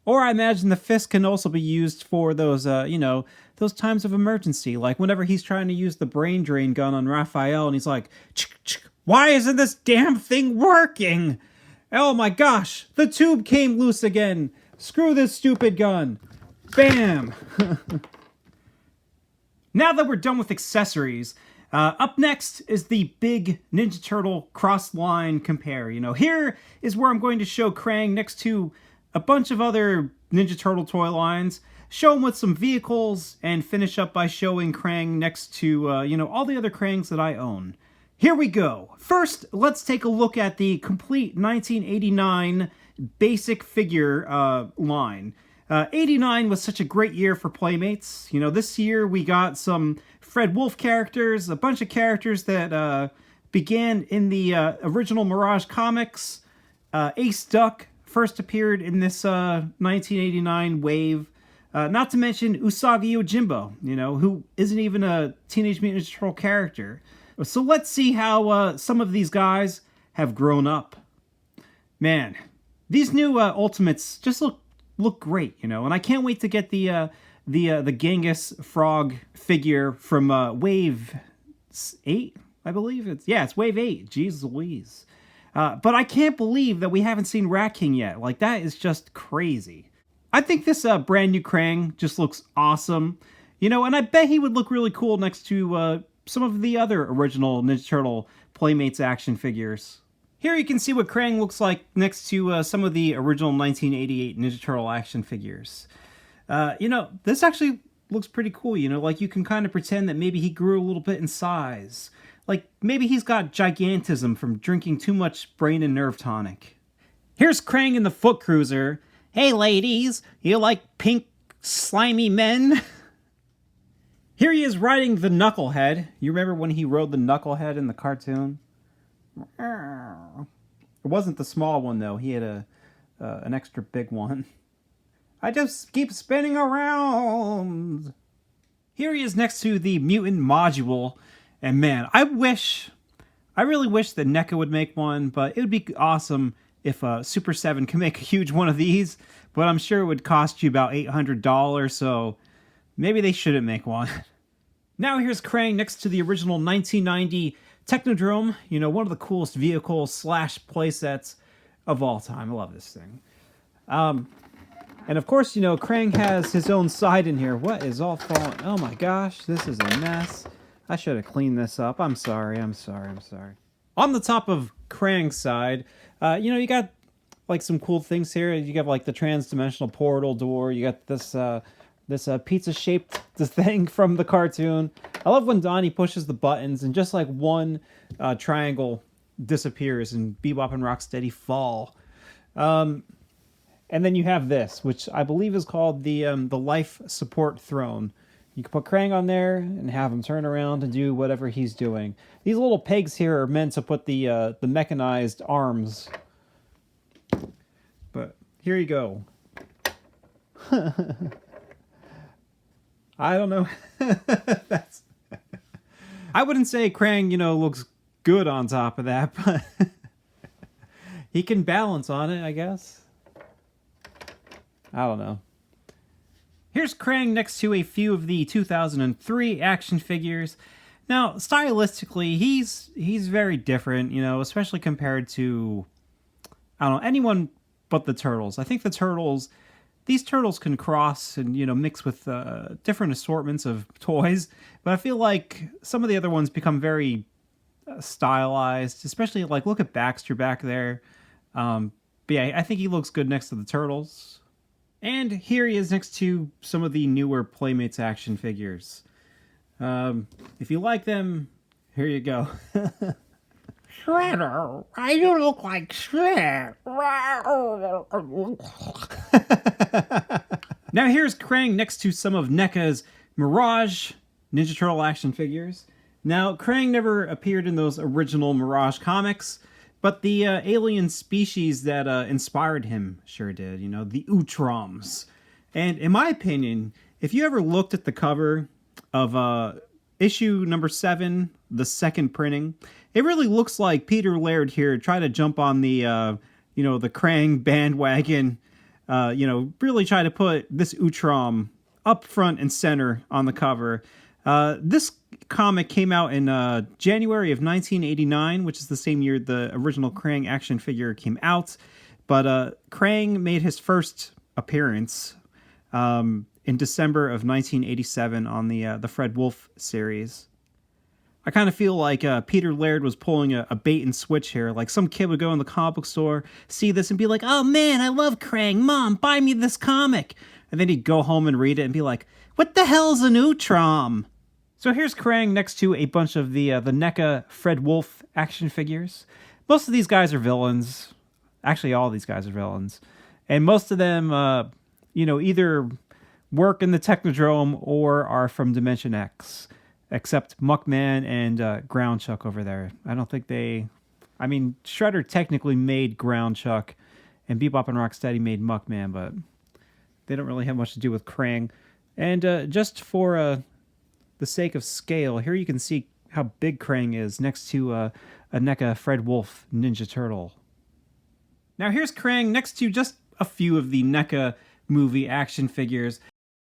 Or I imagine the fist can also be used for those, those times of emergency, like whenever he's trying to use the brain drain gun on Raphael, and he's like, "Why isn't this damn thing working?" Oh my gosh, the tube came loose again. Screw this stupid gun. Bam. Now that we're done with accessories, up next is the big Ninja Turtle cross-line compare. Here is where I'm going to show Krang next to a bunch of other Ninja Turtle toy lines, show him with some vehicles, and finish up by showing Krang next to, all the other Krangs that I own. Here we go. First, let's take a look at the complete 1989 basic figure line. 89 was such a great year for Playmates. This year we got some Fred Wolf characters, a bunch of characters that began in the original Mirage comics. Ace Duck first appeared in this 1989 wave. Not to mention Usagi Yojimbo, who isn't even a Teenage Mutant Ninja Turtle character. So let's see how some of these guys have grown up. Man, these new Ultimates just look great, and I can't wait to get the Genghis Frog figure from Wave 8, I believe. It's Wave 8. Jeez Louise. But I can't believe that we haven't seen Rat King yet. Like, that is just crazy. I think this brand new Krang just looks awesome. And I bet he would look really cool next to some of the other original Ninja Turtle Playmates action figures. Here you can see what Krang looks like next to some of the original 1988 Ninja Turtle action figures. This actually looks pretty cool, like you can kind of pretend that maybe he grew a little bit in size. Like maybe he's got gigantism from drinking too much brain and nerve tonic. Here's Krang in the Foot Cruiser. Hey ladies, you like pink slimy men? Here he is riding the Knucklehead. You remember when he rode the Knucklehead in the cartoon? It wasn't the small one, though. He had an extra big one. I just keep spinning around. Here he is next to the Mutant module. And man, I really wish that NECA would make one, but it would be awesome if Super7 can make a huge one of these. But I'm sure it would cost you about $800, so maybe they shouldn't make one. Now here's Krang next to the original 1990 Technodrome, one of the coolest vehicles / playsets of all time. I love this thing. And of course, Krang has his own side in here. What is all falling? Oh my gosh, this is a mess. I should have cleaned this up. I'm sorry. On the top of Krang's side, you got like some cool things here. You got like the trans-dimensional portal door. You got this pizza-shaped thing from the cartoon. I love when Donnie pushes the buttons and just like one triangle disappears and Bebop and Rocksteady fall. And then you have this, which I believe is called the life support throne. You can put Krang on there and have him turn around and do whatever he's doing. These little pegs here are meant to put the mechanized arms. But here you go. I don't know. I wouldn't say Krang, looks good on top of that, but he can balance on it, I guess. I don't know. Here's Krang next to a few of the 2003 action figures. Now, stylistically, he's very different, especially compared to, I don't know, anyone but the Turtles. I think these turtles can cross and, mix with different assortments of toys, but I feel like some of the other ones become very stylized, especially like, look at Baxter back there. But yeah, I think he looks good next to the Turtles. And here he is next to some of the newer Playmates action figures. If you like them, here you go. Shredder, I don't look like Shredder. Now here's Krang next to some of NECA's Mirage Ninja Turtle action figures. Now, Krang never appeared in those original Mirage comics, but the alien species that inspired him sure did, the Utroms. And in my opinion, if you ever looked at the cover of issue number 7, the second printing, it really looks like Peter Laird here tried to jump on the, the Krang bandwagon, really try to put this Utrom up front and center on the cover. This comic came out in January of 1989, which is the same year the original Krang action figure came out. But Krang made his first appearance in December of 1987 on the Fred Wolf series. I kind of feel like Peter Laird was pulling a bait and switch here. Like some kid would go in the comic book store, see this, and be like, "Oh man, I love Krang. Mom, buy me this comic." And then he'd go home and read it and be like, "What the hell's an Utrom?" So here's Krang next to a bunch of the NECA Fred Wolf action figures. Most of these guys are villains. Actually, all these guys are villains. And most of them, either work in the Technodrome or are from Dimension X. Except Muckman and Ground Chuck over there. I don't think they... I mean, Shredder technically made Ground Chuck, and Bebop and Rocksteady made Muckman, but they don't really have much to do with Krang. And just for the sake of scale, here you can see how big Krang is next to a NECA Fred Wolf Ninja Turtle. Now here's Krang next to just a few of the NECA movie action figures.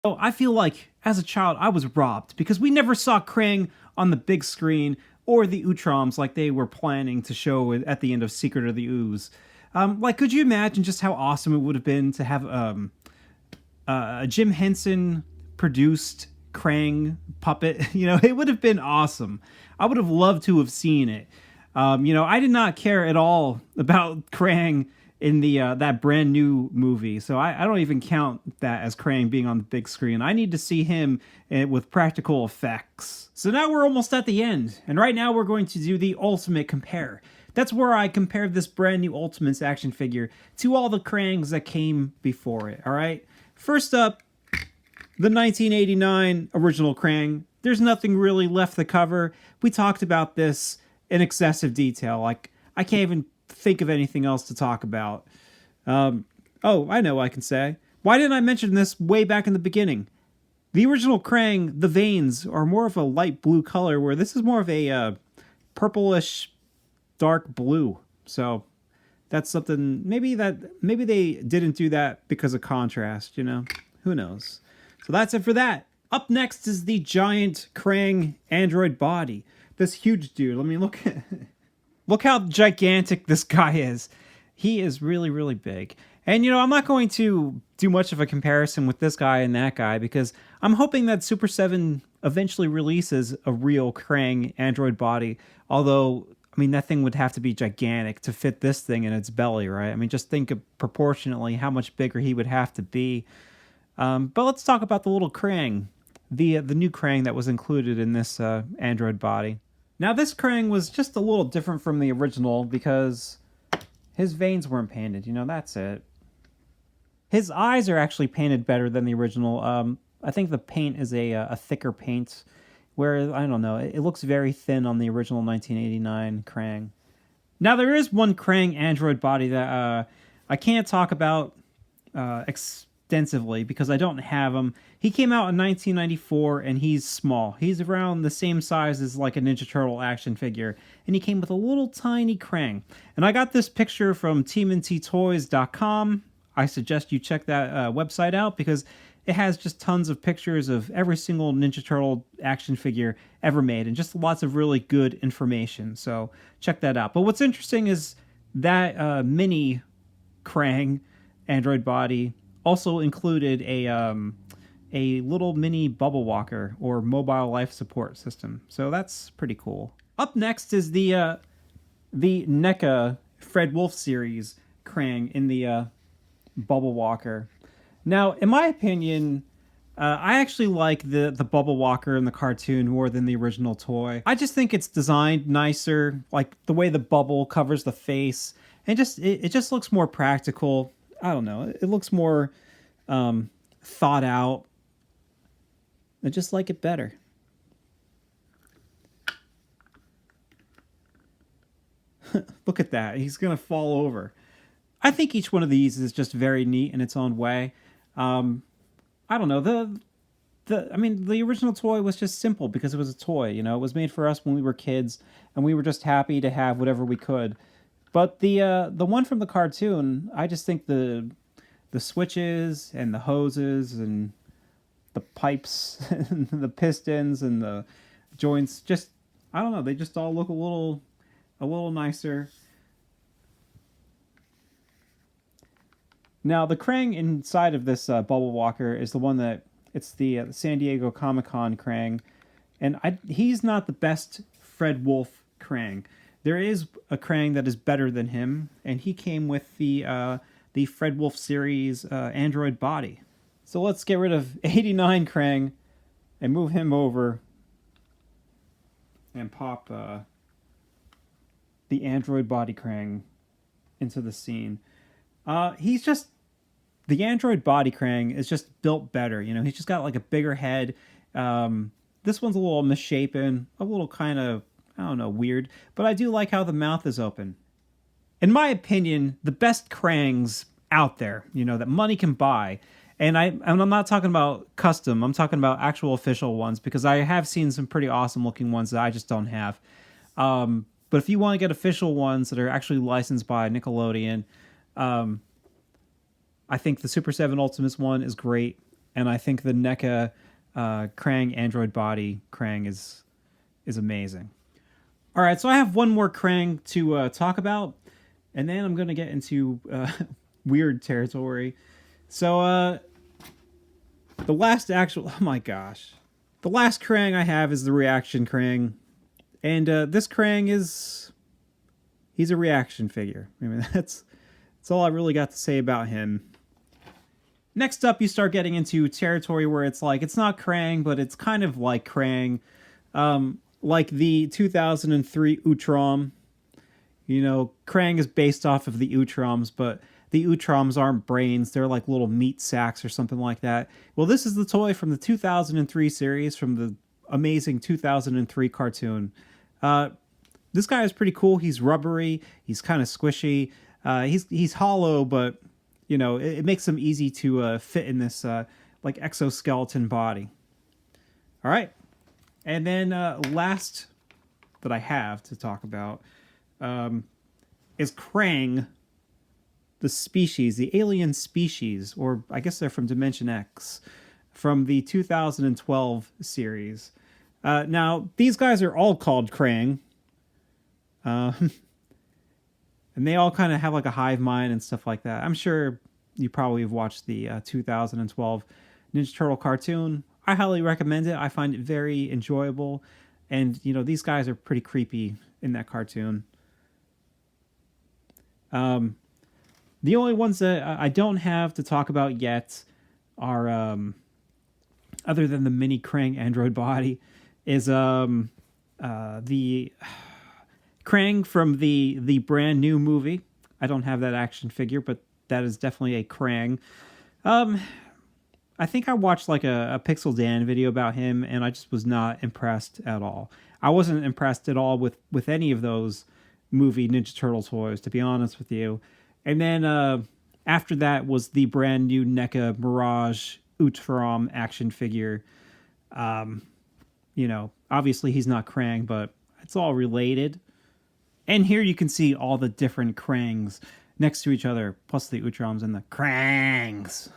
So I feel like, as a child, I was robbed because we never saw Krang on the big screen or the Utroms like they were planning to show at the end of Secret of the Ooze. Could you imagine just how awesome it would have been to have a Jim Henson produced Krang puppet? It would have been awesome. I would have loved to have seen it. I did not care at all about Krang in the that brand new movie, so I don't even count that as Krang being on the big screen. I need to see him with practical effects. So now we're almost at the end, and right now we're going to do the Ultimate Compare. That's where I compared this brand new Ultimates action figure to all the Krangs that came before it, alright? First up, the 1989 original Krang. There's nothing really left to cover. We talked about this in excessive detail. Like, I can't even think of anything else to talk about. I know what I can say. Why didn't I mention this way back in the beginning? The original Krang, the veins are more of a light blue color, where this is more of a purplish dark blue. So that's something, maybe they didn't do that because of contrast, Who knows? So that's it for that. Up next is the giant Krang android body. This huge dude. Let me look at Look how gigantic this guy is. He is really, really big. And, I'm not going to do much of a comparison with this guy and that guy because I'm hoping that Super7 eventually releases a real Krang android body. Although, that thing would have to be gigantic to fit this thing in its belly, right? Just think of proportionately how much bigger he would have to be. But let's talk about the little Krang, the new Krang that was included in this android body. Now, this Krang was just a little different from the original because his veins weren't painted. That's it. His eyes are actually painted better than the original. I think the paint is a thicker paint, where, I don't know, it looks very thin on the original 1989 Krang. Now, there is one Krang android body that I can't talk about extensively because I don't have him. He came out in 1994 and he's small. He's around the same size as like a Ninja Turtle action figure, and he came with a little tiny Krang. And I got this picture from TMNTToys.com. I suggest you check that website out because it has just tons of pictures of every single Ninja Turtle action figure ever made and just lots of really good information. So check that out. But what's interesting is that mini Krang android body also included a little mini bubble walker or mobile life support system. So that's pretty cool. Up next is the NECA Fred Wolf series Krang in the bubble walker. Now, in my opinion, I actually like the bubble walker in the cartoon more than the original toy. I just think it's designed nicer, like the way the bubble covers the face, and it just looks more practical. I don't know. It looks more thought out. I just like it better. Look at that. He's going to fall over. I think each one of these is just very neat in its own way. I don't know. The original toy was just simple because it was a toy. It was made for us when we were kids, and we were just happy to have whatever we could. But the one from the cartoon, I just think the switches and the hoses and the pipes, and the pistons, and the joints. Just, I don't know. They just all look a little nicer. Now, the Krang inside of this Bubble Walker is the one that, it's the San Diego Comic-Con Krang. And he's not the best Fred Wolf Krang. There is a Krang that is better than him, and he came with the Fred Wolf series android body. So let's get rid of 89 Krang and move him over and pop the android body Krang into the scene. He's just, the android body Krang is just built better. You know, he's just got like a bigger head. This one's a little misshapen, a little kind of, I don't know, weird. But I do like how the mouth is open. In my opinion, the best Krangs out there, you know, that money can buy. And I'm not talking about custom. I'm talking about actual official ones, because I have seen some pretty awesome looking ones that I just don't have. But if you want to get official ones that are actually licensed by Nickelodeon, I think the Super7 Ultimates one is great. And I think the NECA Krang android body Krang is amazing. All right, so I have one more Krang to talk about, and then I'm going to get into weird territory. So the last actual, oh my gosh, the last Krang I have is the reaction Krang, and this Krang he's a reaction figure. I mean, that's all I really got to say about him. Next up, you start getting into territory where it's like, it's not Krang, but it's kind of like Krang. Like the 2003 Utrom. You know, Krang is based off of the Utroms, but the Utroms aren't brains. They're like little meat sacks or something like that. Well, this is the toy from the 2003 series, from the amazing 2003 cartoon. This guy is pretty cool. He's rubbery. He's kind of squishy. He's hollow, but you know, it makes him easy to fit in this like exoskeleton body. All right. And then last that I have to talk about is Krang, the species, the alien species, or I guess they're from Dimension X, from the 2012 series. Now, these guys are all called Krang. And they all kind of have like a hive mind and stuff like that. I'm sure you probably have watched the 2012 Ninja Turtle cartoon. I highly recommend it. I find it very enjoyable. And, you know, these guys are pretty creepy in that cartoon. The only ones that I don't have to talk about yet are, other than the mini Krang android body, is the Krang from the brand new movie. I don't have that action figure, but that is definitely a Krang. I think I watched like a Pixel Dan video about him, and I just was not impressed at all. I wasn't impressed at all with any of those movie Ninja Turtle toys, to be honest with you. And then after that was the brand new NECA Mirage Utrom action figure. You know, obviously he's not Krang, but it's all related. And here you can see all the different Krangs next to each other, plus the Utroms and the Krangs.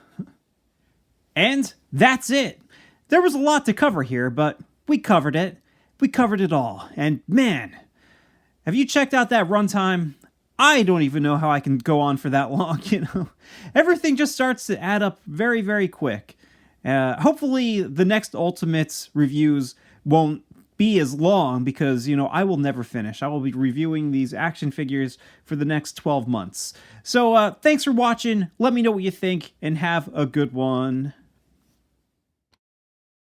And that's it. There was a lot to cover here, but we covered it. We covered it all. And man, have you checked out that runtime? I don't even know how I can go on for that long, you know. Everything just starts to add up very, very quick. Hopefully the next Ultimates reviews won't be as long, because, you know, I will never finish. I will be reviewing these action figures for the next 12 months. So thanks for watching. Let me know what you think, and have a good one.